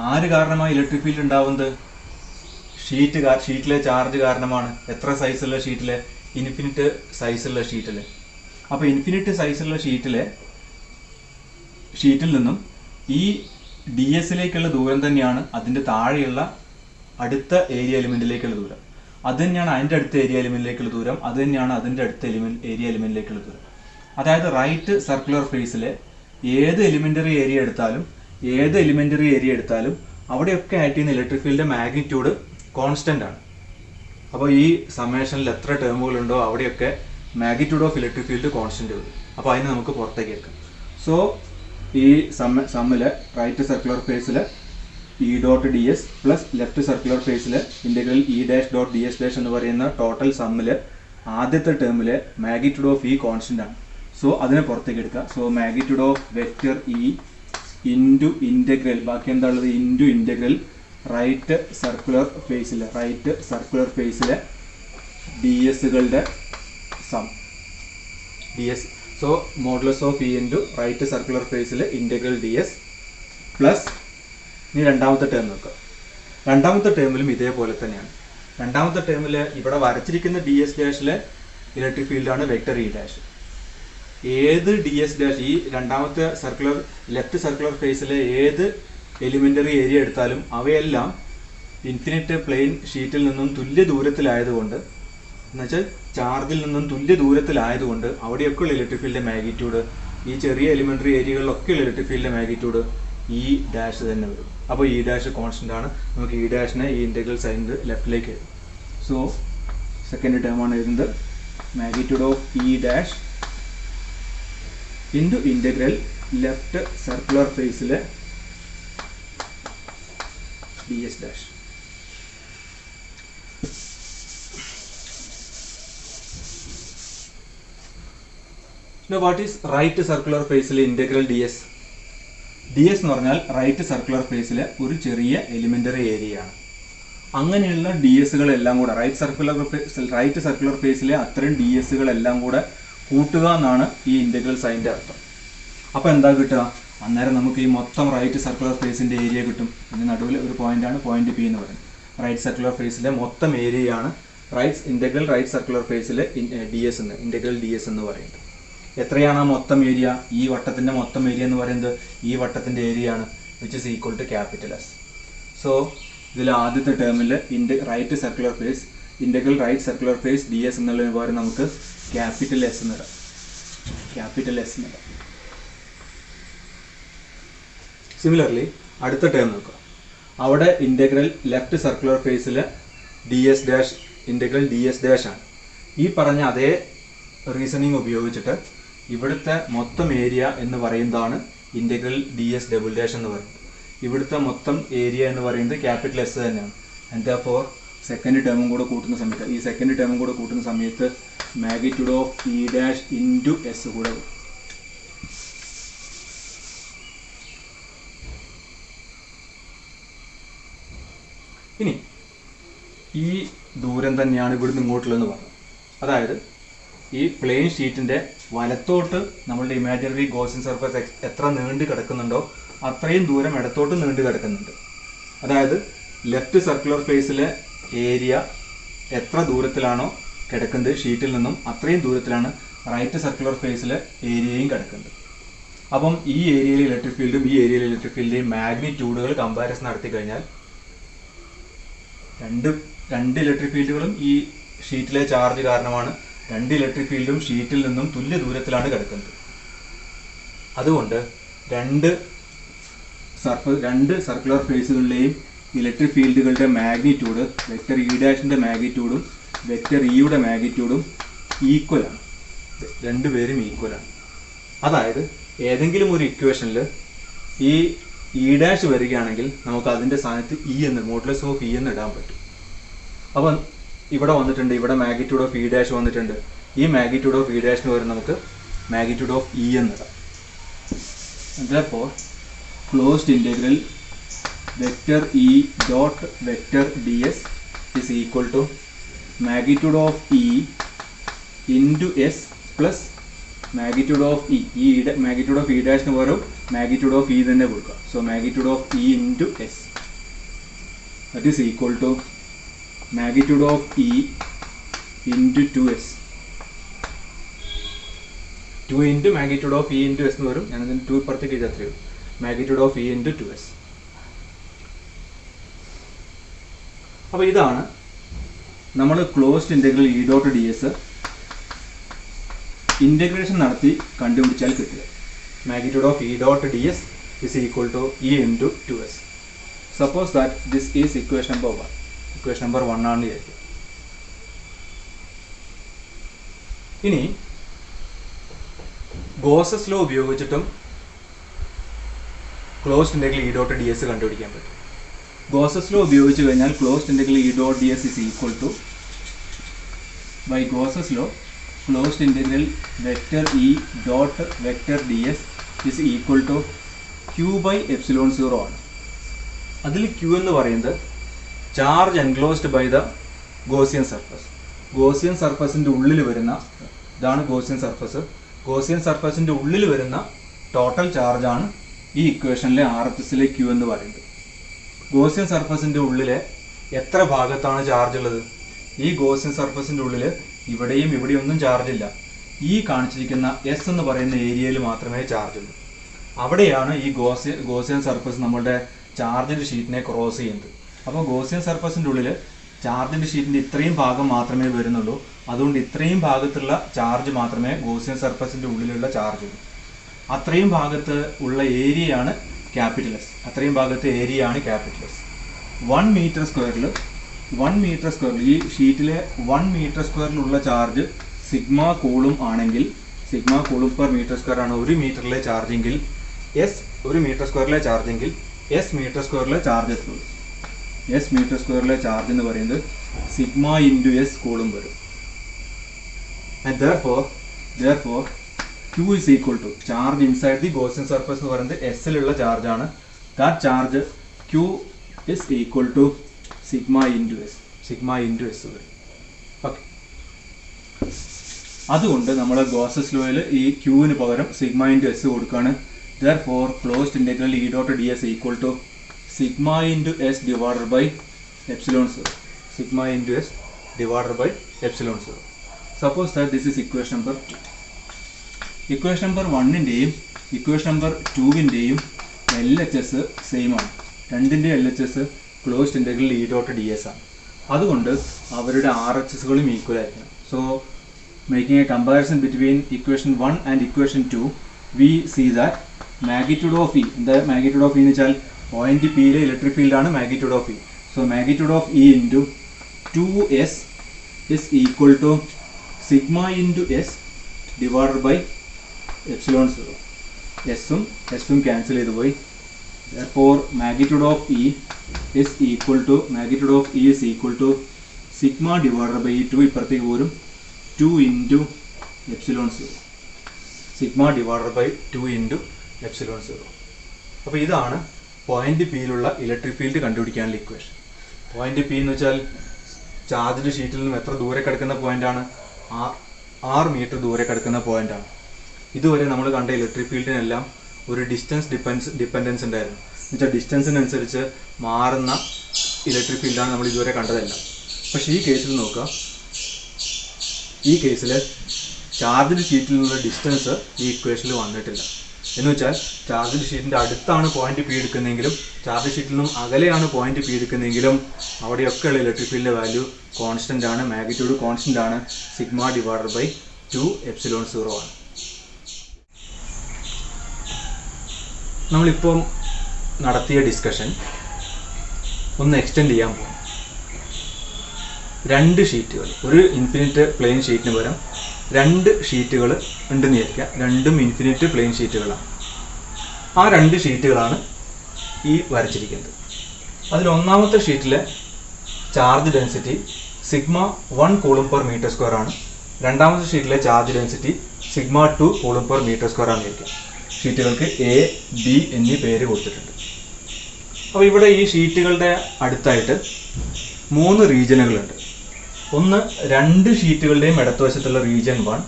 ആര് കാരണമാണ് ഇലക്ട്രിക് ഫീൽഡ് ഉണ്ടാവുന്നത്? ഷീറ്റിലെ ചാർജ് കാരണമാണ്. എത്ര സൈസുള്ള ഷീറ്റിലെ? ഇൻഫിനിറ്റ് സൈസുള്ള ഷീറ്റിൽ. അപ്പോൾ ഇൻഫിനിറ്റ് സൈസുള്ള ഷീറ്റിൽ നിന്നും ഈ DS-ലേക്കുള്ള ദൂരം തന്നെയാണ് അതിൻ്റെ താഴെയുള്ള അടുത്ത ഏരിയ എലിമെൻറ്റിലേക്കുള്ള ദൂരം. അത് തന്നെയാണ് അതിൻ്റെ അടുത്ത ഏരിയ എലിമെൻറ്റിലേക്കുള്ള ദൂരം. അത് തന്നെയാണ് അതിൻ്റെ അടുത്ത ഏരിയ എലിമെൻറ്റിലേക്കുള്ള ദൂരം. അതായത് റൈറ്റ് സർക്കുലർ ഫേസിലെ ഏത് എലിമെൻ്ററി ഏരിയ എടുത്താലും ഏത് എലിമെന്ററി ഏരിയ എടുത്താലും അവിടെയൊക്കെ ആക്ട് ചെയ്യുന്ന ഇലക്ട്രിക് ഫീൽഡിന്റെ മാഗ്നിറ്റ്യൂഡ് കോൺസ്റ്റന്റ് ആണ്. അപ്പോൾ ഈ സമ്മേഷനിൽ എത്ര ടേമുകളുണ്ടോ അവിടെയൊക്കെ magnitude of electric field constant വരും. അപ്പോൾ അതിനെ നമുക്ക് പുറത്തേക്ക് എടുക്കാം. സോ ഈ സമ്മില് റൈറ്റ് സർക്കുലർ ഫേസിൽ E dot D S plus left circular ഫേസിൽ integral E dash dot D S dash എന്ന് പറയുന്ന ടോട്ടൽ സമ്മിൽ ആദ്യത്തെ ടേമിൽ മാഗ്നിറ്റ്യൂഡ് ഓഫ് ഇ കോൺസ്റ്റന്റ് ആണ്. സോ അതിനെ പുറത്തേക്ക് എടുക്കുക. So magnitude of vector E into integral, ബാക്കി എന്താ ഉള്ളത്, ഇൻറ്റു ഇൻ്റഗ്രൽ റൈറ്റ് സർക്കുലർ ഫേസിലെ ഡി എസുകളുടെ sum D S. So modulus of E into right circular ഫേസിൽ ഇൻ്റഗ്രൽ ഡി എസ് പ്ലസ് ഇനി രണ്ടാമത്തെ ടേം നോക്കുക. രണ്ടാമത്തെ ടേമിലും ഇതേപോലെ തന്നെയാണ്. രണ്ടാമത്തെ ടേമിൽ ഇവിടെ വരച്ചിരിക്കുന്ന ഡി എസ് ഡാഷിലെ ഇലക്ട്രിക് ഫീൽഡാണ് വെക്റ്റർ ഇ ഡാഷ്. ഏത് ഡി എസ് ഡാഷ് ഈ രണ്ടാമത്തെ ലെഫ്റ്റ് സർക്കുലർ ഫേസിലെ ഏത് എലിമെന്ററി ഏരിയ എടുത്താലും അവയെല്ലാം ഇൻഫിനിറ്റ് പ്ലെയിൻ ഷീറ്റിൽ നിന്നും തുല്യ ദൂരത്തിലായതുകൊണ്ട്, എന്നുവെച്ചാൽ ചാർജിൽ നിന്നും തുല്യ ദൂരത്തിലായതുകൊണ്ട് അവിടെയൊക്കെയുള്ള ഇലക്ട്രിക് ഫീൽഡിന്റെ മാഗ്നിറ്റ്യൂഡ്, ഈ ചെറിയ എലിമെന്ററി ഏരിയകളിലൊക്കെയുള്ള ഇലക്ട്രിക് ഫീൽഡിന്റെ മാഗ്നിറ്റ്യൂഡ് ഇ ഡാഷ് തന്നെ വരും. അപ്പോൾ ഇ ഡാഷ് കോൺസ്റ്റന്റ് ആണ്. നമുക്ക് ഇ ഡാഷിനെ ഈ ഇന്റഗ്രൽ സൈനിൽ ലെഫ്റ്റിലേക്ക് എഴുതും. സോ സെക്കൻഡ് ടേം ആണ് എഴുതുന്നത് magnitude of E dash into integral left circular ഫേസിലെ D S dash. Now what is right circular ഫേസിലെ integral D S? D S എന്ന് പറഞ്ഞാൽ റൈറ്റ് സർക്കുലർ ഫേസിലെ ഒരു ചെറിയ എലിമെന്ററി ഏരിയ ആണ്. അങ്ങനെയുള്ള ഡി എസുകളെല്ലാം കൂടെ റൈറ്റ് സർക്കുലർ ഫേസിലെ അത്രയും ഡി എസുകളെല്ലാം കൂടെ കൂട്ടുക എന്നാണ് ഈ ഇന്റഗ്രൽ സൈൻ്റെ അർത്ഥം. അപ്പോൾ എന്താ കിട്ടുക? അന്നേരം നമുക്ക് ഈ മൊത്തം റൈറ്റ് സർക്കുലർ ഫേസിന്റെ ഏരിയ കിട്ടും. ഇതിന് നടുവിൽ ഒരു പോയിന്റാണ് പോയിന്റ് പി എന്ന് പറയുന്നത്. റൈറ്റ് സർക്കുലർ ഫേസിലെ മൊത്തം ഏരിയയാണ് ഇന്റഗ്രൽ റൈറ്റ് സർക്കുലർ ഫേസിലെ ഇന്റഗ്രൽ ഡി എസ് എന്ന് പറയുന്നത്. എത്രയാണ് ആ മൊത്തം ഏരിയ? ഈ വട്ടത്തിന്റെ മൊത്തം ഏരിയ എന്ന് പറയുന്നത് ഈ വട്ടത്തിന്റെ ഏരിയ ആണ്, which is equal to capital S. So ഇതിൽ ആദ്യത്തെ ടേമിൽ right circular face integral right circular face D S എന്നുള്ളതിന് പകരം നമുക്ക് ക്യാപിറ്റൽ എസ് എന്നിടാം. സിമിലർലി അടുത്ത ടേം നോക്കുക. അവിടെ ഇന്റഗ്രൽ ലെഫ്റ്റ് സർക്കുലർ ഫേസിൽ D S dash integral D S dash ആണ്. ഈ പറഞ്ഞ അതേ റീസണിങ് ഉപയോഗിച്ചിട്ട് ഇവിടുത്തെ മൊത്തം ഏരിയ എന്ന് പറയുന്നതാണ് integral D S double dash എന്ന് പറയുന്നത്. ഇവിടുത്തെ മൊത്തം ഏരിയ എന്ന് പറയുന്നത് ക്യാപിറ്റൽ എസ് തന്നെയാണ്. ആൻഡ് ഫോർ സെക്കൻഡ് ടേമും കൂടെ കൂട്ടുന്ന സമയത്ത് magnitude of E dash into S കൂടെ വരും. ഇനി ഈ ദൂരം തന്നെയാണ് ഇവിടുന്ന് ഇങ്ങോട്ടുള്ളതെന്ന് പറഞ്ഞു. അതായത് ഈ പ്ലെയിൻ ഷീറ്റിന്റെ വലത്തോട്ട് നമ്മളുടെ ഇമാജിനറി ഗോസിയൻ സർഫസ് എത്ര നീണ്ടു കിടക്കുന്നുണ്ടോ അത്രയും ദൂരം ഇടത്തോട്ട് നീണ്ടു കിടക്കുന്നുണ്ട്. അതായത് ലെഫ്റ്റ് സർക്കുലർ ഫേസിലെ ഏരിയ എത്ര ദൂരത്തിലാണോ കിടക്കുന്നത് ഷീറ്റിൽ നിന്നും അത്രയും ദൂരത്തിലാണ് റൈറ്റ് സർക്കുലർ ഫേസിലെ ഏരിയയും കിടക്കുന്നത്. അപ്പം ഈ ഏരിയയിലെ ഇലക്ട്രിക് ഫീൽഡും ഈ ഏരിയയിലെ ഇലക്ട്രിക് ഫീൽഡിന്റെയും മാഗ്നിറ്റ്യൂഡുകൾ കമ്പാരിസൺ നടത്തി കഴിഞ്ഞാൽ രണ്ട് ഇലക്ട്രിക് ഫീൽഡുകളും ഈ ഷീറ്റിലെ ചാർജ് കാരണമാണ് രണ്ട് ഇലക്ട്രിക് ഫീൽഡും ഷീറ്റിൽ നിന്നും തുല്യ ദൂരത്തിലാണ് കിടക്കുന്നത്. അതുകൊണ്ട് രണ്ട് സർക്കുലർ ഫേസുകളിലെയും ഇലക്ട്രിക് ഫീൽഡുകളുടെ മാഗ്നിറ്റ്യൂഡ് വെക്റ്റർ ഇ ഡാഷിന്റെ മാഗ്നിറ്റ്യൂഡും വെക്റ്റർ ഇയുടെ മാഗ്നിറ്റ്യൂഡും ഈക്വലാണ്. രണ്ടുപേരും ഈക്വലാണ്. അതായത് ഏതെങ്കിലും ഒരു ഇക്വേഷനിൽ ഈ ഇ ഡാഷ് വരികയാണെങ്കിൽ നമുക്ക് അതിന്റെ സ്ഥാനത്ത് ഇ എന്ന് മോഡുലസ് ഓഫ് ഇ എന്ന് ഇടാൻ പറ്റും. അപ്പം ഇവിടെ വന്നിട്ടുണ്ട്, ഇവിടെ മാഗ്നിറ്റ്യൂഡ് ഓഫ് ഇ ഡാഷ് വന്നിട്ടുണ്ട്. ഈ മാഗ്നിറ്റ്യൂഡ് ഓഫ് ഇ ഡാഷിന് പകരം നമുക്ക് മാഗ്നിറ്റ്യൂഡ് ഓഫ് ഇ എന്നിടാം. അപ്പോൾ closed integral vector E dot vector D S is equal to magnitude of E into S plus magnitude of E. ഈ മാഗ്നിറ്റ്യൂഡ് ഓഫ് ഇ ഡാഷിന് പകരം മാഗ്നിറ്റ്യൂഡ് ഓഫ് ഇ തന്നെ കൊടുക്കുക. So magnitude of E into S that is equal to magnitude of E into 2s. 2 into magnitude of E into s എന്ന് വരും. ഞാനതിന് 2 പുറത്തേക്ക് എഴുതി അത്രയും. magnitude of E into 2s. അപ്പോൾ ഇതാണ് നമ്മൾ closed integral E dot D S integration നടത്തി കണ്ടുപിടിച്ചാൽ കിട്ടുക. Magnitude of E dot D S is equal to E into 2s. Suppose that this is equation number 1. Equation number 1 ആണ് വിചാരിക്കുക. ഇനി Gauss's law ഉപയോഗിച്ചിട്ടും closed integral E dot D S കണ്ടുപിടിക്കാൻ പറ്റും. Gauss's law ഉപയോഗിച്ച് കഴിഞ്ഞാൽ closed integral E dot D S is equal to by Gauss's law closed integral vector E dot vector D S is equal to Q by epsilon 0 ആണ്. അതിൽ Q എന്ന് പറയുന്നത് charge enclosed by the Gaussian surface. Gaussian സർഫസിൻ്റെ ഉള്ളിൽ വരുന്ന, ഇതാണ് Gaussian surface, Gaussian സർഫസിൻ്റെ ഉള്ളിൽ വരുന്ന ടോട്ടൽ ചാർജാണ് ഈ ഇക്വേഷനിലെ RHSലെ ക്യൂ എന്ന് പറയുന്നത്. ഗോസിയൻ സർഫസിൻ്റെ ഉള്ളിലെ എത്ര ഭാഗത്താണ് ചാർജ് ഉള്ളത്? ഈ ഗോസിയൻ സർഫസിൻ്റെ ഉള്ളിൽ ഇവിടെയും ഇവിടെയൊന്നും ചാർജ് ഇല്ല. ഈ കാണിച്ചിരിക്കുന്ന S എന്ന് പറയുന്ന ഏരിയയിൽ മാത്രമേ ചാർജ് ഉള്ളൂ. അവിടെയാണ് ഈ ഗോസിയൻ സർഫസ് നമ്മളുടെ ചാർജിൻ്റെ ഷീറ്റിനെ ക്രോസ് ചെയ്യുന്നത്. അപ്പോൾ ഗോസിയൻ സർഫസിൻ്റെ ഉള്ളിൽ ചാർജിൻ്റെ ഷീറ്റിൻ്റെ ഇത്രയും ഭാഗം മാത്രമേ വരുന്നുള്ളൂ. അതുകൊണ്ട് ഇത്രയും ഭാഗത്തുള്ള ചാർജ് മാത്രമേ ഗോസിയൻ സർഫസിൻ്റെ ഉള്ളിലുള്ള ചാർജ് ഉള്ളൂ. അത്രയും ഭാഗത്ത് ഉള്ള ഏരിയയാണ് ക്യാപിറ്റൽ എസ്. അത്രയും ഭാഗത്തെ ഏരിയയാണ് ക്യാപിറ്റൽ എസ്. 1 മീറ്റർ സ്ക്വയറിൽ ഈ ഷീറ്റിലെ 1 മീറ്റർ സ്ക്വയറിലുള്ള ചാർജ് സിഗ്മ കൂളും ആണെങ്കിൽ, sigma coulomb per metre square ആണ് 1 മീറ്ററിലെ ചാർജെങ്കിൽ, എസ് 1 മീറ്റർ സ്ക്വയറിലെ ചാർജെങ്കിൽ എസ് മീറ്റർ സ്ക്വയറിലെ ചാർജ് എത്തുള്ളൂ. എസ് മീറ്റർ സ്ക്വയറിലെ ചാർജ് എന്ന് പറയുന്നത് സിഗ്മ ഇൻറ്റു എസ് കൂളും വരും. And therefore Q is equal to charge inside the Gaussian surface എന്ന് പറയുന്നത് എസ്സിലുള്ള ചാർജാണ്. That charge Q is equal to sigma into S വരും. ഓക്കെ, അതുകൊണ്ട് നമ്മൾ ഗോസസ് ലോയിൽ ഈ ക്യൂവിന് പകരം സിഗ്മ ഇൻറ്റു എസ് കൊടുക്കുകയാണ്. therefore closed integral E dot ds equal to sigma into s divided by epsilon 0. Sigma into s divided by epsilon 0. Suppose that this is equation number 2. Equation number 1-ൻ്റെയും equation number 2-ൻ്റെയും LHS same ആണ്. രണ്ടിൻ്റെയും LHS closed integral E dot ds ആണ്. അതുകൊണ്ട് അവരുടെ RHSകളും equal ആയിരിക്കണം. So making A comparison between equation 1 and equation 2, we see that magnitude of E, എന്താ magnitude of E എന്ന് വെച്ചാൽ point പിയിലെ ഇലക്ട്രിക് ഫീൽഡാണ് magnitude of E. So magnitude of E into 2s is equal to sigma into s divided by epsilon 0. എസും cancel ചെയ്ത് പോയി. therefore magnitude of E is equal to sigma divided by 2 ഇപ്പുറത്തേക്ക് പോരും 2 into epsilon 0. Sigma divided by 2 into epsilon 0. അപ്പോൾ ഇതാണ് point പിയിലുള്ള electric field കണ്ടുപിടിക്കാനുള്ള equation. Point P എന്ന് വെച്ചാൽ ചാർജിൻ്റെ ഷീറ്റിൽ നിന്നും എത്ര ദൂരെ കിടക്കുന്ന പോയിന്റാണ്? 6 മീറ്റർ ദൂരെ കിടക്കുന്ന പോയിന്റാണ്. ഇതുവരെ നമ്മൾ കണ്ട ഇലക്ട്രിക് ഫീൽഡിനെല്ലാം ഒരു ഡിസ്റ്റൻസ് ഡിപ്പെൻഡൻസ് ഉണ്ടായിരുന്നു. എന്നുവെച്ചാൽ ഡിസ്റ്റൻസിനനുസരിച്ച് മാറുന്ന ഇലക്ട്രിക് ഫീൽഡാണ് നമ്മൾ ഇതുവരെ കണ്ടതെല്ലാം. പക്ഷേ ഈ കേസിൽ നോക്കുക, ഈ കേസിൽ ചാർജിൻ്റെ ഷീറ്റിൽ നിന്നുള്ള ഡിസ്റ്റൻസ് ഈ ഇക്വേഷനിൽ വന്നിട്ടില്ല. എന്ന് വെച്ചാൽ ചാർജിൻ്റെ ഷീറ്റിൻ്റെ അടുത്താണ് പോയിന്റ് പി എടുക്കുന്നതെങ്കിലും ചാർജ് ഷീറ്റിൽ നിന്നും അകലെയാണ് പോയിന്റ് പി എടുക്കുന്നതെങ്കിലും അവിടെയൊക്കെയുള്ള ഇലക്ട്രിക് ഫീൽഡിൻ്റെ വാല്യൂ കോൺസ്റ്റൻ്റ് ആണ്, മാഗ്നിറ്റ്യൂഡ് കോൺസ്റ്റൻ്റ് ആണ്, സിഗ്മ ഡിവൈഡഡ് ബൈ 2 എപ്സിലോൺ 0 ആണ്. നമ്മളിപ്പം നടത്തിയ ഡിസ്കഷൻ ഒന്ന് എക്സ്റ്റെൻഡ് ചെയ്യാൻ പോകും. 2 ഷീറ്റുകൾ, ഒരു ഇൻഫിനിറ്റ് പ്ലെയിൻ ഷീറ്റിന് പകരം 2 ഷീറ്റുകൾ ഉണ്ടെന്ന് വിചാരിക്കുക. രണ്ടും ഇൻഫിനിറ്റ് പ്ലെയിൻ ഷീറ്റുകളാണ്. ആ 2 ഷീറ്റുകളാണ് ഈ വരച്ചിരിക്കുന്നത്. അതിൽ ഒന്നാമത്തെ ഷീറ്റിലെ charge density sigma 1 coulomb per metre square ആണ്. രണ്ടാമത്തെ ഷീറ്റിലെ charge density sigma 2 coulomb per metre square ആണ് വിചാരിക്കുക. ഷീറ്റുകൾക്ക് എ ബി എന്നീ പേര് കൊടുത്തിട്ടുണ്ട്. അപ്പോൾ ഇവിടെ ഈ ഷീറ്റുകളുടെ അടുത്തായിട്ട് 3 റീജിയനുകളുണ്ട്. ഒന്ന് 2 ഷീറ്റുകളുടെയും ഇടത്തുവശത്തുള്ള റീജിയൻ 1,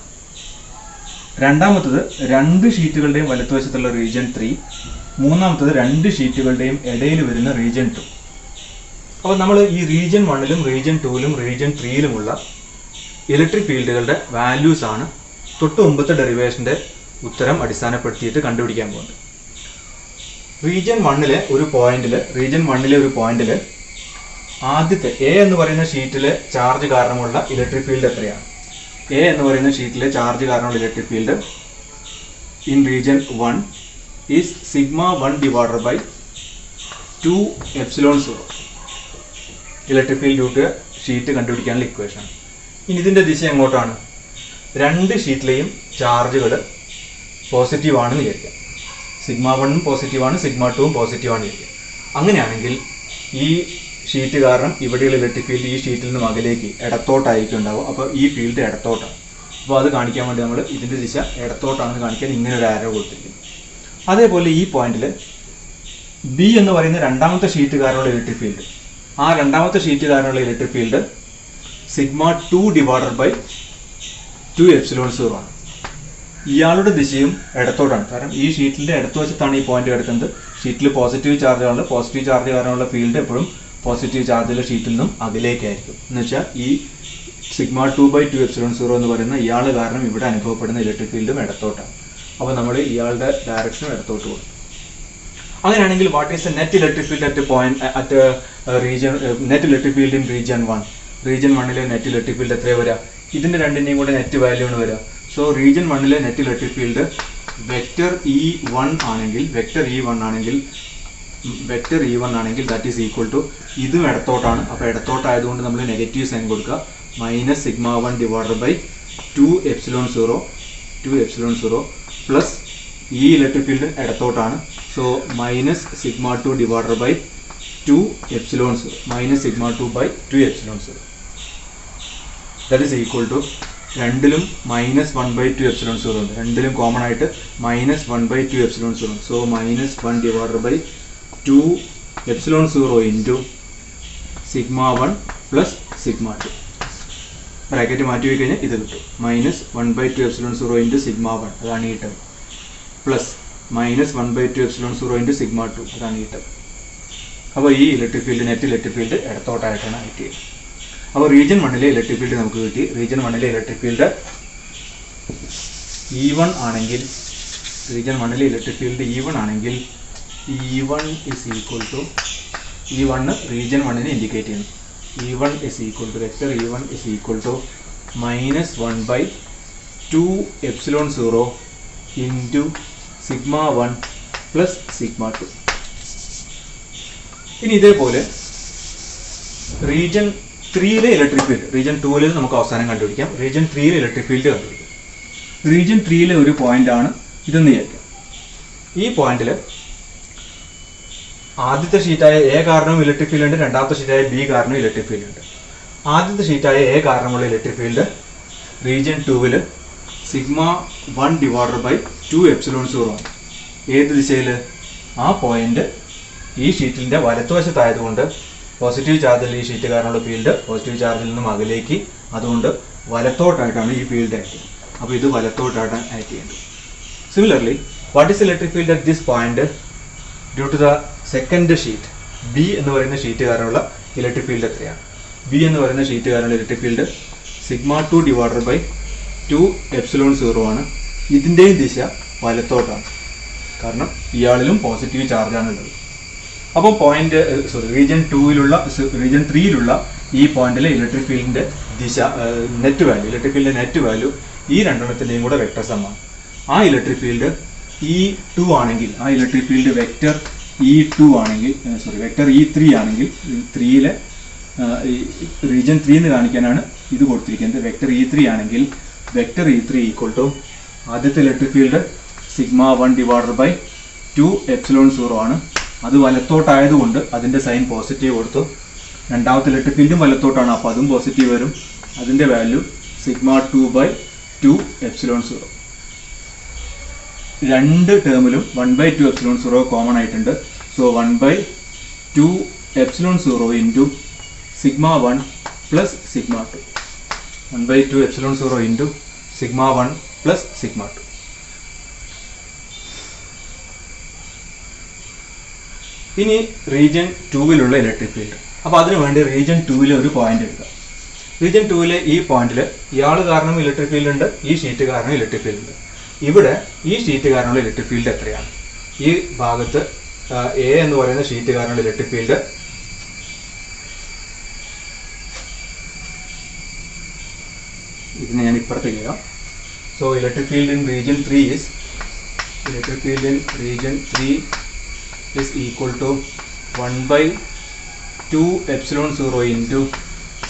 രണ്ടാമത്തത് 2 ഷീറ്റുകളുടെയും വലത്തുവശത്തുള്ള റീജിയൻ 3, മൂന്നാമത്തത് 2 ഷീറ്റുകളുടെയും ഇടയിൽ വരുന്ന റീജിയൻ 2. അപ്പോൾ നമ്മൾ ഈ റീജിയൻ 1-ലും റീജിയൻ 2-ലും റീജിയൻ 3-ലുമുള്ള ഇലക്ട്രിക് ഫീൽഡുകളുടെ വാല്യൂസ് ആണ് തൊട്ട് മുമ്പത്തെ ഡെറിവേഷൻ്റെ ഉത്തരം അടിസ്ഥാനപ്പെടുത്തിയിട്ട് കണ്ടുപിടിക്കാൻ പോകുന്നത്. റീജിയൻ 1-ലെ ഒരു പോയിന്റിൽ ആദ്യത്തെ എ എന്ന് പറയുന്ന ഷീറ്റിലെ ചാർജ് കാരണമുള്ള ഇലക്ട്രിക് ഫീൽഡ് എത്രയാണ്? എ എന്ന് പറയുന്ന ഷീറ്റിലെ ചാർജ് കാരണമുള്ള electric field in region 1 is sigma 1 divided by 2 epsilon 0. Electric field due to sheet കണ്ടുപിടിക്കാനുള്ള ഇക്വേഷൻ. ഇനി ഇതിൻ്റെ ദിശ എങ്ങോട്ടാണ്? രണ്ട് ഷീറ്റിലെയും ചാർജുകൾ പോസിറ്റീവ് ആണെന്ന് വിചാരിക്കാം. സിഗ്മ 1 പോസിറ്റീവാണ്, സിഗ്മ 2 പോസിറ്റീവാണ് വിചാരിക്കാം. അങ്ങനെയാണെങ്കിൽ ഈ ഷീറ്റ് കാരണം ഇവിടെയുള്ള ഇലക്ട്രിക് ഫീൽഡ് ഈ ഷീറ്റിൽ നിന്നും അകലേക്ക് ഇടത്തോട്ടായിരിക്കും ഉണ്ടാവും. അപ്പോൾ ഈ ഫീൽഡ് ഇടത്തോട്ടാണ്. അപ്പോൾ അത് കാണിക്കാൻ വേണ്ടി നമ്മൾ ഇതിൻ്റെ ദിശ ഇടത്തോട്ടാണെന്ന് കാണിക്കാൻ ഇങ്ങനെ ഒരു ആരോ കൊടുത്തിരിക്കും. അതേപോലെ ഈ പോയിന്റിൽ ബി എന്ന് പറയുന്ന രണ്ടാമത്തെ ഷീറ്റ് കാരണമുള്ള ഇലക്ട്രിക് ഫീൽഡ്, ആ രണ്ടാമത്തെ ഷീറ്റ് കാരണമുള്ള electric field sigma 2 divided by 2 epsilon 0 ആണ്. ഇയാളുടെ ദിശയും ഇടത്തോട്ടാണ്. കാരണം ഈ ഷീറ്റിൻ്റെ ഇടത്തുവശത്താണ് ഈ പോയിന്റ് കിടക്കുന്നത്. ഷീറ്റിൽ പോസിറ്റീവ് ചാർജാണ്. പോസിറ്റീവ് ചാർജ് കാരണമുള്ള ഫീൽഡ് എപ്പോഴും പോസിറ്റീവ് ചാർജുള്ള ഷീറ്റിൽ നിന്നും അകലേക്കായിരിക്കും. എന്ന് വെച്ചാൽ ഈ സിഗ്മ 2 ബൈ 2 എപ്സിലോൺ 0 എന്ന് പറയുന്ന ഇയാൾ കാരണം ഇവിടെ അനുഭവപ്പെടുന്ന ഇലക്ട്രിക് ഫീൽഡും ഇടത്തോട്ടാണ്. അപ്പോൾ നമ്മൾ ഇയാളുടെ ഡയറക്ഷനും ഇടത്തോട്ട് പോകും. അങ്ങനെയാണെങ്കിൽ what is the net electric field at point at region net electric field in region 1? Region 1ലെ നെറ്റ് ഇലക്ട്രിക് ഫീൽഡ് എത്രയാണ് വരിക? ഇതിൻ്റെ രണ്ടിൻ്റെയും കൂടെ നെറ്റ് വാല്യൂ ആണ് വരിക. സോ റീജിയൻ 1ലെ net electric field vector E1 ആണെങ്കിൽ ദാറ്റ് ഈസ് ഈക്വൽ ടു ഇതും ഇടത്തോട്ടാണ്. അപ്പോൾ ഇടത്തോട്ടായതുകൊണ്ട് നമ്മൾ നെഗറ്റീവ് സൈൻ കൊടുക്കുക. Minus sigma 1 divided by 2 epsilon 0 plus ഈ ഇലക്ട്രിക് ഫീൽഡ് ഇടത്തോട്ടാണ്. So minus sigma 2 divided by 2 epsilon 0 minus sigma 2 by 2 epsilon 0 that is equal to രണ്ടിലും minus 1 by 2 epsilon 0 ഉണ്ട്. രണ്ടിലും കോമൺ ആയിട്ട് minus 1 by 2 epsilon 0. So minus 1 divided by 2 epsilon 0 into sigma 1 plus sigma 2. Bracket മാറ്റി വയ്ക്ക് കഴിഞ്ഞാൽ ഇത് കിട്ടും. Minus 1 by 2 epsilon 0 into sigma 1 അതാണ് ഈ term, plus minus 1 by 2 epsilon 0 into sigma 2 അതാണ് ഈ ടേം. അപ്പോൾ ഈ electric field net electric field ഇടത്തോട്ടായിട്ടാണ് ആക്ട് ചെയ്യുന്നത്. അപ്പോൾ റീജിയൻ 1ലെ ഇലക്ട്രിക് ഫീൽഡ് നമുക്ക് കിട്ടി. റീജിയൻ 1ലെ ഇലക്ട്രിക് ഫീൽഡ് E1 ആണെങ്കിൽ E1 is equal to E1 region 1നെ ഇൻഡിക്കേറ്റ് ചെയ്യുന്നു. E1 is equal to vector E1 is equal to minus 1 by 2 epsilon 0 into sigma 1 plus sigma 2. ഇനി ഇതേപോലെ region 3ലെ electric field, region 2ൽ നമുക്ക് അവസാനം കണ്ടുപിടിക്കാം. റീജിയൻ 3ലെ ഇലക്ട്രിക് ഫീൽഡ് കണ്ടുപിടിക്കാം. റീജിയൻ 3ലെ ഒരു പോയിന്റാണ് ഇതെന്ന് വിചാരിക്കാം. ഈ പോയിന്റിൽ ആദ്യത്തെ ഷീറ്റായ എ കാരണവും ഇലക്ട്രിക് ഫീൽഡ് ഉണ്ട്, രണ്ടാമത്തെ ഷീറ്റായ ബി കാരണവും ഇലക്ട്രിക് ഫീൽഡ് ഉണ്ട്. ആദ്യത്തെ ഷീറ്റായ എ കാരണമുള്ള ഇലക്ട്രിക് ഫീൽഡ് റീജിയൻ 2ൽ സിഗ്മ 1 ഡിവൈഡഡ് ബൈ 2 എപ്സിലോൺ 0 ആണ്. ഏത് ദിശയിൽ? ആ പോയിന്റ് ഈ ഷീറ്റിൻ്റെ വലത്തുവശത്തായതുകൊണ്ട് പോസിറ്റീവ് ചാർജിൽ ഈ ഷീറ്റ് കാരണമുള്ള ഫീൽഡ് പോസിറ്റീവ് ചാർജിൽ നിന്നും അകലേക്ക്, അതുകൊണ്ട് വലത്തോട്ടായിട്ടാണ് ഈ ഫീൽഡ് ആക്ട് ചെയ്യുന്നത്. അപ്പോൾ ഇത് വലത്തോട്ടായിട്ടാണ് ആക്ട് ചെയ്യുന്നത്. Similarly what is electric field at this point due to the second sheet? B എന്ന് പറയുന്ന ഷീറ്റ് കാരണമുള്ള ഇലക്ട്രിക് ഫീൽഡ് എത്രയാണ്? ബി എന്ന് പറയുന്ന ഷീറ്റ് കാരണമുള്ള electric field sigma 2 divided by 2 epsilon 0 ആണ്. ഇതിൻ്റെയും ദിശ വലത്തോട്ടാണ്, കാരണം ഇയാളിലും പോസിറ്റീവ് ചാർജാണുള്ളത്. അപ്പോൾ റീജിയൻ 3യിലുള്ള ഈ പോയിന്റിലെ ഇലക്ട്രിക് ഫീൽഡിന്റെ ദിശ നെറ്റ് വാല്യൂ, ഇലക്ട്രിക് ഫീൽഡിന്റെ നെറ്റ് വാല്യൂ ഈ രണ്ടെണ്ണത്തിൻ്റെയും കൂടെ വെക്ടർ സമ്മാണ്. ആ ഇലക്ട്രിക് ഫീൽഡ് E2 ആണെങ്കിൽ, ആ ഇലക്ട്രിക് ഫീൽഡ് വെക്ടർ E2 ആണെങ്കിൽ, വെക്ടർ E3 ആണെങ്കിൽ, 3യിലെ റീജിയൻ 3 എന്ന് കാണിക്കാനാണ് ഇത് കൊടുത്തിരിക്കുന്നത്. വെക്ടർ E3 ആണെങ്കിൽ വെക്ടർ E3 ഈക്വൽ ടു ആദ്യത്തെ electric field sigma 1 divided by 2 epsilon 0 ആണ്. അത് വലത്തോട്ടായതുകൊണ്ട് അതിൻ്റെ സൈൻ പോസിറ്റീവ് കൊടുത്തു. രണ്ടാമത്തെ ഇലക്ട്രിക് ഫീൽഡും വലത്തോട്ടാണ്, അപ്പോൾ അതും പോസിറ്റീവ് വരും. അതിൻ്റെ വാല്യൂ സിഗ്മ 2 ബൈ 2 എപ്സിലോൺ 0. രണ്ട് ടേമിലും 1 ബൈ 2 എപ്സിലോൺ 0 കോമൺ ആയിട്ടുണ്ട്. So 1 by 2 epsilon 0 into sigma 1 plus sigma 2. 1 by 2 epsilon 0 into sigma 1 plus sigma 2. ഇനി റീജിയൻ 2ലുള്ള ഇലക്ട്രിക് ഫീൽഡ്. അപ്പോൾ അതിനു വേണ്ടി റീജിയൻ 2ലെ ഒരു പോയിന്റ് എടുക്കുക. റീജിയൻ 2ലെ ഈ പോയിന്റിൽ ഇയാൾ കാരണം ഇലക്ട്രിക് ഫീൽഡ് ഉണ്ട്, ഈ ഷീറ്റ് കാരണം ഇലക്ട്രിക് ഫീൽഡ് ഉണ്ട്. ഇവിടെ ഈ ഷീറ്റ് കാരണമുള്ള ഇലക്ട്രിക് ഫീൽഡ് എത്രയാണ്? ഈ ഭാഗത്ത് എ എന്ന് പറയുന്ന ഷീറ്റ് കാരണമുള്ള ഇലക്ട്രിക് ഫീൽഡ് ഇതിനെ ഞാൻ ഇപ്പുറത്തേക്ക് ചെയ്യാം. So electric field in region 3 is Electric field in region 3 is equal to 1 by 2 epsilon 0 into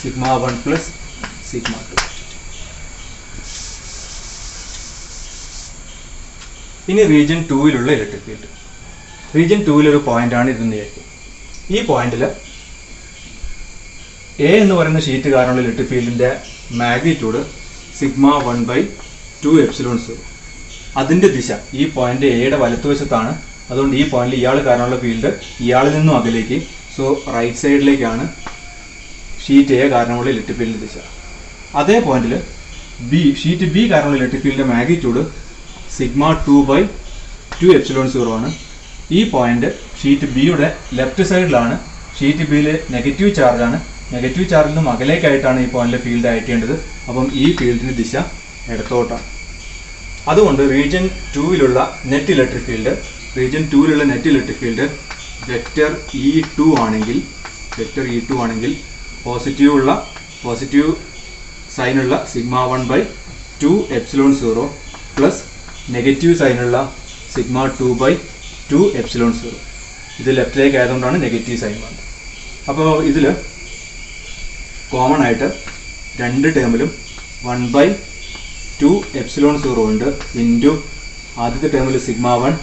sigma 1 plus sigma 2. ഇനി റീജിയൻ 2-ലുള്ള ഇലക്ട്രിക് ഫീൽഡ്. റീജിയൻ 2-ലൊരു പോയിന്റാണ് ഇതെന്ന് വിചാരിക്കും. ഈ പോയിന്റിൽ എ എന്ന് പറയുന്ന ഷീറ്റ് കാരണമുള്ള ഇലക്ട്രിക് ഫീൽഡിന്റെ മാഗ്നിറ്റ്യൂഡ് സിഗ്മ 1 by 2 epsilon 0. അതിന്റെ ദിശ ഈ പോയിന്റ് എയുടെ വലത്തുവശത്താണ്. അതുകൊണ്ട് ഈ പോയിന്റിൽ ഇയാൾ കാരണമുള്ള ഫീൽഡ് ഇയാളിൽ നിന്നും അകലേക്ക്, സോ റൈറ്റ് സൈഡിലേക്കാണ് ഷീറ്റ് എ കാരണമുള്ള ഇലക്ട്രിക് ഫീൽഡിന്റെ ദിശ. അതേ പോയിന്റിൽ ഷീറ്റ് ബി കാരണമുള്ള ഇലക്ട്രിക് ഫീൽഡിന്റെ മാഗ്നിറ്റ്യൂഡ് സിഗ്മ 2 by 2 epsilon 0 ആണ്. ഈ പോയിന്റ് ഷീറ്റ് ബിയുടെ ലെഫ്റ്റ് സൈഡിലാണ്. ഷീറ്റ് ബിയിൽ നെഗറ്റീവ് ചാർജാണ്. നെഗറ്റീവ് ചാർജിൽ നിന്നും അകലേക്കായിട്ടാണ് ഈ പോയിന്റിലെ ഫീൽഡ് അയക്കേണ്ടത്. അപ്പം ഈ ഫീൽഡിന്റെ ദിശ ഇടത്തോട്ടാണ്. അതുകൊണ്ട് റീജിയൻ 2-ലുള്ള net electric field vector E2 ആണെങ്കിൽ പോസിറ്റീവ് സൈനുള്ള sigma 1 by 2 epsilon 0 plus negative സൈനുള്ള സിഗ്മ 2 by 2 epsilon 0. ഇത് ലെഫ്റ്റിലേക്ക് ആയതുകൊണ്ടാണ് നെഗറ്റീവ് സൈൻ വന്നത്. അപ്പോൾ ഇതിൽ കോമൺ ആയിട്ട് രണ്ട് ടേമിലും 1 by 2 epsilon 0 ഉണ്ട് ഇൻറ്റു ആദ്യത്തെ ടേമിൽ സിഗ്മ 1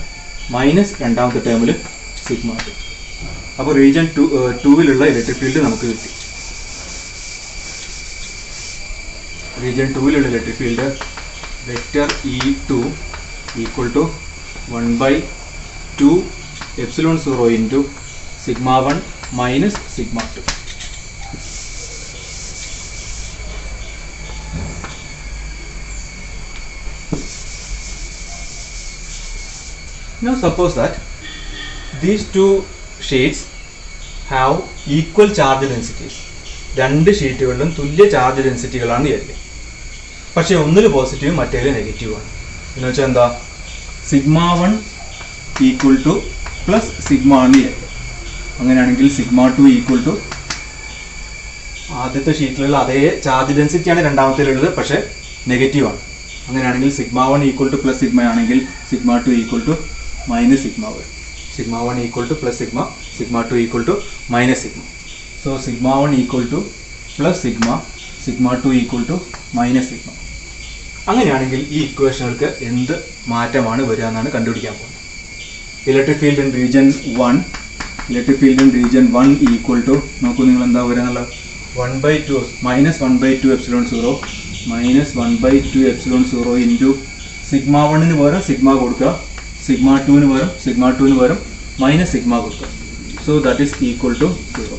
മൈനസ് രണ്ടാമത്തെ ടേമിൽ സിഗ്മ 2. അപ്പോൾ റീജിയൻ 2-ലുള്ള ഇലക്ട്രിക് ഫീൽഡ് നമുക്ക് കിട്ടി. റീജിയൻ 2-ലുള്ള electric field vector E2 equal to 1 by 2 epsilon 0 into sigma 1 minus sigma 2. Now suppose that these two sheets have equal charge densities. രണ്ട് ഷീറ്റുകളിലും തുല്യ ചാർജ് ഡെൻസിറ്റികളാണ് വിചാരിക്കുക. പക്ഷേ ഒന്നിൽ പോസിറ്റീവ് മറ്റേതിൽ നെഗറ്റീവ് ആണ്. എന്ന് വെച്ചാൽ എന്താ, sigma 1 equal to plus sigma ആണ് വിചാരിക്കുക. അങ്ങനെയാണെങ്കിൽ സിഗ്മ 2 ഈക്വൽ ടു ആദ്യത്തെ ഷീറ്റിലുള്ള അതേ ചാർജ് ഡെൻസിറ്റിയാണ് രണ്ടാമത്തേലുള്ളത്, പക്ഷേ നെഗറ്റീവ് ആണ്. അങ്ങനെയാണെങ്കിൽ sigma 1 equal to plus sigma ആണെങ്കിൽ sigma 2 equal to minus sigma വരും. Sigma 1 equal to plus sigma 2 equal to minus sigma. So sigma 1 equal to plus sigma 2 equal to minus sigma. അങ്ങനെയാണെങ്കിൽ ഈ ഇക്വേഷനുകൾക്ക് എന്ത് മാറ്റമാണ് വരിക എന്നാണ് കണ്ടുപിടിക്കാൻ പോകുന്നത്. Electric field in region 1 equal to, നോക്കൂ നിങ്ങൾ എന്താ വരിക എന്നുള്ളത്, 1 by 2 minus 1 by 2 epsilon 0 minus 1 by 2 epsilon 0 into sigma 1-ന് പകരം സിഗ്മ കൊടുക്കുക, സിഗ്മ 2-ന് പകരം മൈനസ് സിഗ്മ കൊടുക്കുക. So that is equal to 0.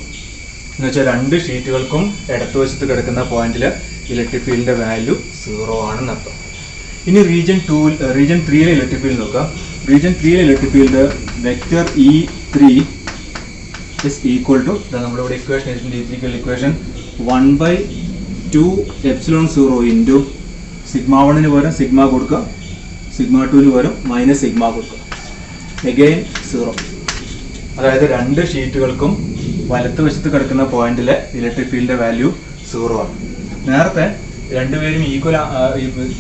എന്ന് വെച്ചാൽ രണ്ട് ഷീറ്റുകൾക്കും ഇടത്തുവശത്ത് കിടക്കുന്ന പോയിന്റിൽ ഇലക്ട്രിക് ഫീൽഡിന്റെ വാല്യൂ 0 ആണെന്നർത്ഥം. ഇനി റീജിയൻ 3-ലെ ഇലക്ട്രിക് ഫീൽഡ് നോക്കാം. റീജിയൻ 3-ലെ electric field vector E3 is equal to, നമ്മുടെ equation equation 1 by 2 epsilon 0 into sigma 1-ന് പകരം സിഗ്മ കൊടുക്കുക, സിഗ്മ 2-ന് പകരം മൈനസ് സിഗ്മ കൊടുക്കുക. എഗെയിൻ 0. അതായത് രണ്ട് ഷീറ്റുകൾക്കും വലത്തുവശത്ത് കിടക്കുന്ന പോയിന്റിലെ ഇലക്ട്രിക് ഫീൽഡിന്റെ വാല്യൂ 0 ആണ്. നേരത്തെ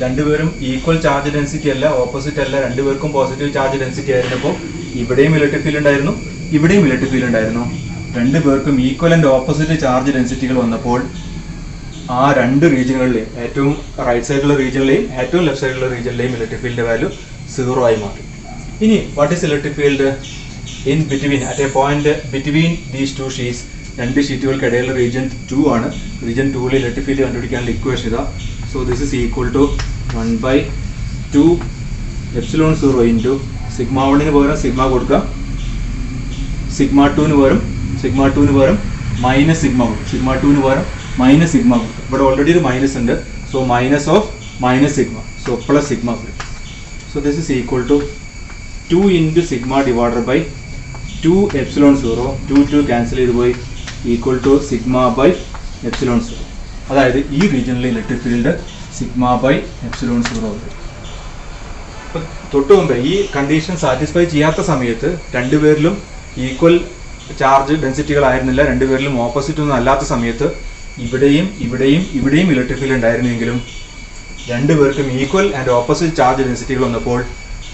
രണ്ടുപേരും ഈക്വൽ ചാർജ് ഡെൻസിറ്റി അല്ല, ഓപ്പോസിറ്റ് അല്ല, രണ്ടുപേർക്കും പോസിറ്റീവ് ചാർജ് ഡെൻസിറ്റി ആയിരുന്നപ്പോൾ ഇവിടെയും ഇലക്ട്രിക് ഫീൽഡ് ഉണ്ടായിരുന്നു, ഇവിടെയും ഇലക്ട്രിക് ഫീൽഡ് ഉണ്ടായിരുന്നു. രണ്ടുപേർക്കും ഈക്വൽ ആൻഡ് ഓപ്പോസിറ്റ് ചാർജ് ഡെൻസിറ്റികൾ വന്നപ്പോൾ ആ രണ്ട് റീജിയനുകളിലെയും, ഏറ്റവും റൈറ്റ് സൈഡിലുള്ള റീജിയനിലെയും ഏറ്റവും ലെഫ്റ്റ് സൈഡിലുള്ള റീജിയനിലെയും ഇലക്ട്രിക് ഫീൽഡിന്റെ വാല്യൂ 0 ആയി മാറി. ഇനി what is electric field in between, at a point between these two sheets? രണ്ട് ഷീറ്റുകൾക്കിടയിലുള്ള റീജിയൻ 2 ആണ്. റീജിയൻ 2-ലെ ഇലക്ട്രിക് ഫീൽഡ് കണ്ടുപിടിക്കാനുള്ള ഇക്വേഷൻ ഇതാ. So this is equal to 1 by 2 epsilon 0 into sigma 1-ന് പകരം സിഗ്മ കൊടുക്കുക, സിഗ്മ 2-ന് പകരം മൈനസ് സിഗ്മ കൊടുക്കുക, സിഗ്മ 2-ന് പകരം മൈനസ് സിഗ്മ കൊടുക്കുക. ഇവിടെ ഓൾറെഡി ഒരു മൈനസ് ഉണ്ട്, so minus of minus sigma, so plus sigma വരും. So this is equal to 2 into sigma divided by 2 epsilon 0, 2 cancel ചെയ്ത് പോയി, equal to sigma by epsilon 0. അതായത് ഈ റീജിയനിലെ electric field sigma by epsilon 0 വരും. ഇപ്പം തൊട്ട് മുമ്പേ ഈ കണ്ടീഷൻ സാറ്റിസ്ഫൈ ചെയ്യാത്ത സമയത്ത് രണ്ടുപേരിലും ഈക്വൽ ചാർജ് ഡെൻസിറ്റികളായിരുന്നില്ല, രണ്ടുപേരിലും ഓപ്പോസിറ്റ് ഒന്നും അല്ലാത്ത സമയത്ത് ഇവിടെയും ഇലക്ട്രിക് ഫീൽഡ് ഉണ്ടായിരുന്നെങ്കിലും രണ്ടുപേർക്കും ഈക്വൽ ആൻഡ് ഓപ്പോസിറ്റ് ചാർജ് ഡെൻസിറ്റികൾ വന്നപ്പോൾ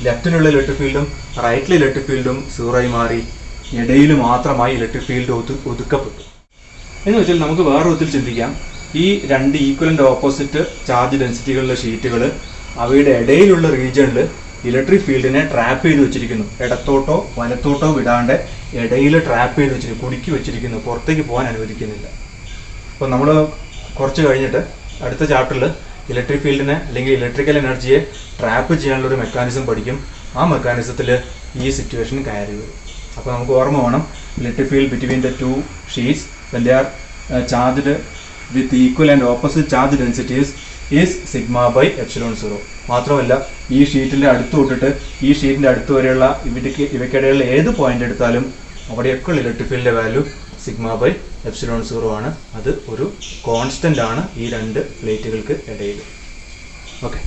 ലെഫ്റ്റിലുള്ള ഇലക്ട്രിക് ഫീൽഡും റൈറ്റിലെ ഇലക്ട്രിക് ഫീൽഡും 0 ആയി മാറി. ഇടയിൽ മാത്രമായി ഇലക്ട്രിക് ഫീൽഡ് ഒതുക്കപ്പെട്ടു. എന്ന് വെച്ചാൽ നമുക്ക് വേറെ വിധത്തിൽ ചിന്തിക്കാം. ഈ രണ്ട് ഈക്വലന്റ് ഓപ്പോസിറ്റ് ചാർജ് ഡെൻസിറ്റികളുടെ ഷീറ്റുകൾ അവയുടെ ഇടയിലുള്ള റീജിയണിൽ ഇലക്ട്രിക് ഫീൽഡിനെ ട്രാപ്പ് ചെയ്ത് വെച്ചിരിക്കുന്നു. ഇടത്തോട്ടോ വലത്തോട്ടോ വിടാണ്ട് ഇടയിൽ ട്രാപ്പ് ചെയ്ത് വെച്ചിരിക്കുന്നു, കുടുക്കി വെച്ചിരിക്കുന്നു, പുറത്തേക്ക് പോകാൻ അനുവദിക്കുന്നില്ല. അപ്പോൾ നമ്മൾ കുറച്ച് കഴിഞ്ഞിട്ട് അടുത്ത ചാപ്റ്ററിൽ ഇലക്ട്രിക് ഫീൽഡിനെ അല്ലെങ്കിൽ ഇലക്ട്രിക്കൽ എനർജിയെ ട്രാപ്പ് ചെയ്യാനുള്ള ഒരു മെക്കാനിസം പഠിക്കും. ആ മെക്കാനിസത്തിൽ ഈ സിറ്റുവേഷൻ കയറി വരും. അപ്പോൾ നമുക്ക് ഓർമ്മ വേണം, electric field between the two sheets when they are charged with equal and opposite charge densities is sigma by epsilon 0. മാത്രമല്ല ഈ ഷീറ്റിൻ്റെ അടുത്ത് തൊട്ടിട്ട് ഈ ഷീറ്റിൻ്റെ അടുത്ത് വരെയുള്ള ഇവയ്ക്കിടയിലുള്ള ഏത് പോയിന്റ് എടുത്താലും അവിടെയൊക്കെ ഇലക്ട്രിക് ഫീൽഡിൻ്റെ വാല്യൂ സിഗ്മ ബൈ എപ്സിലോൺ 0 ആണ്. അത് ഒരു കോൺസ്റ്റൻ്റ് ആണ് ഈ രണ്ട് പ്ലേറ്റുകൾക്ക് ഇടയിൽ. ഓക്കെ.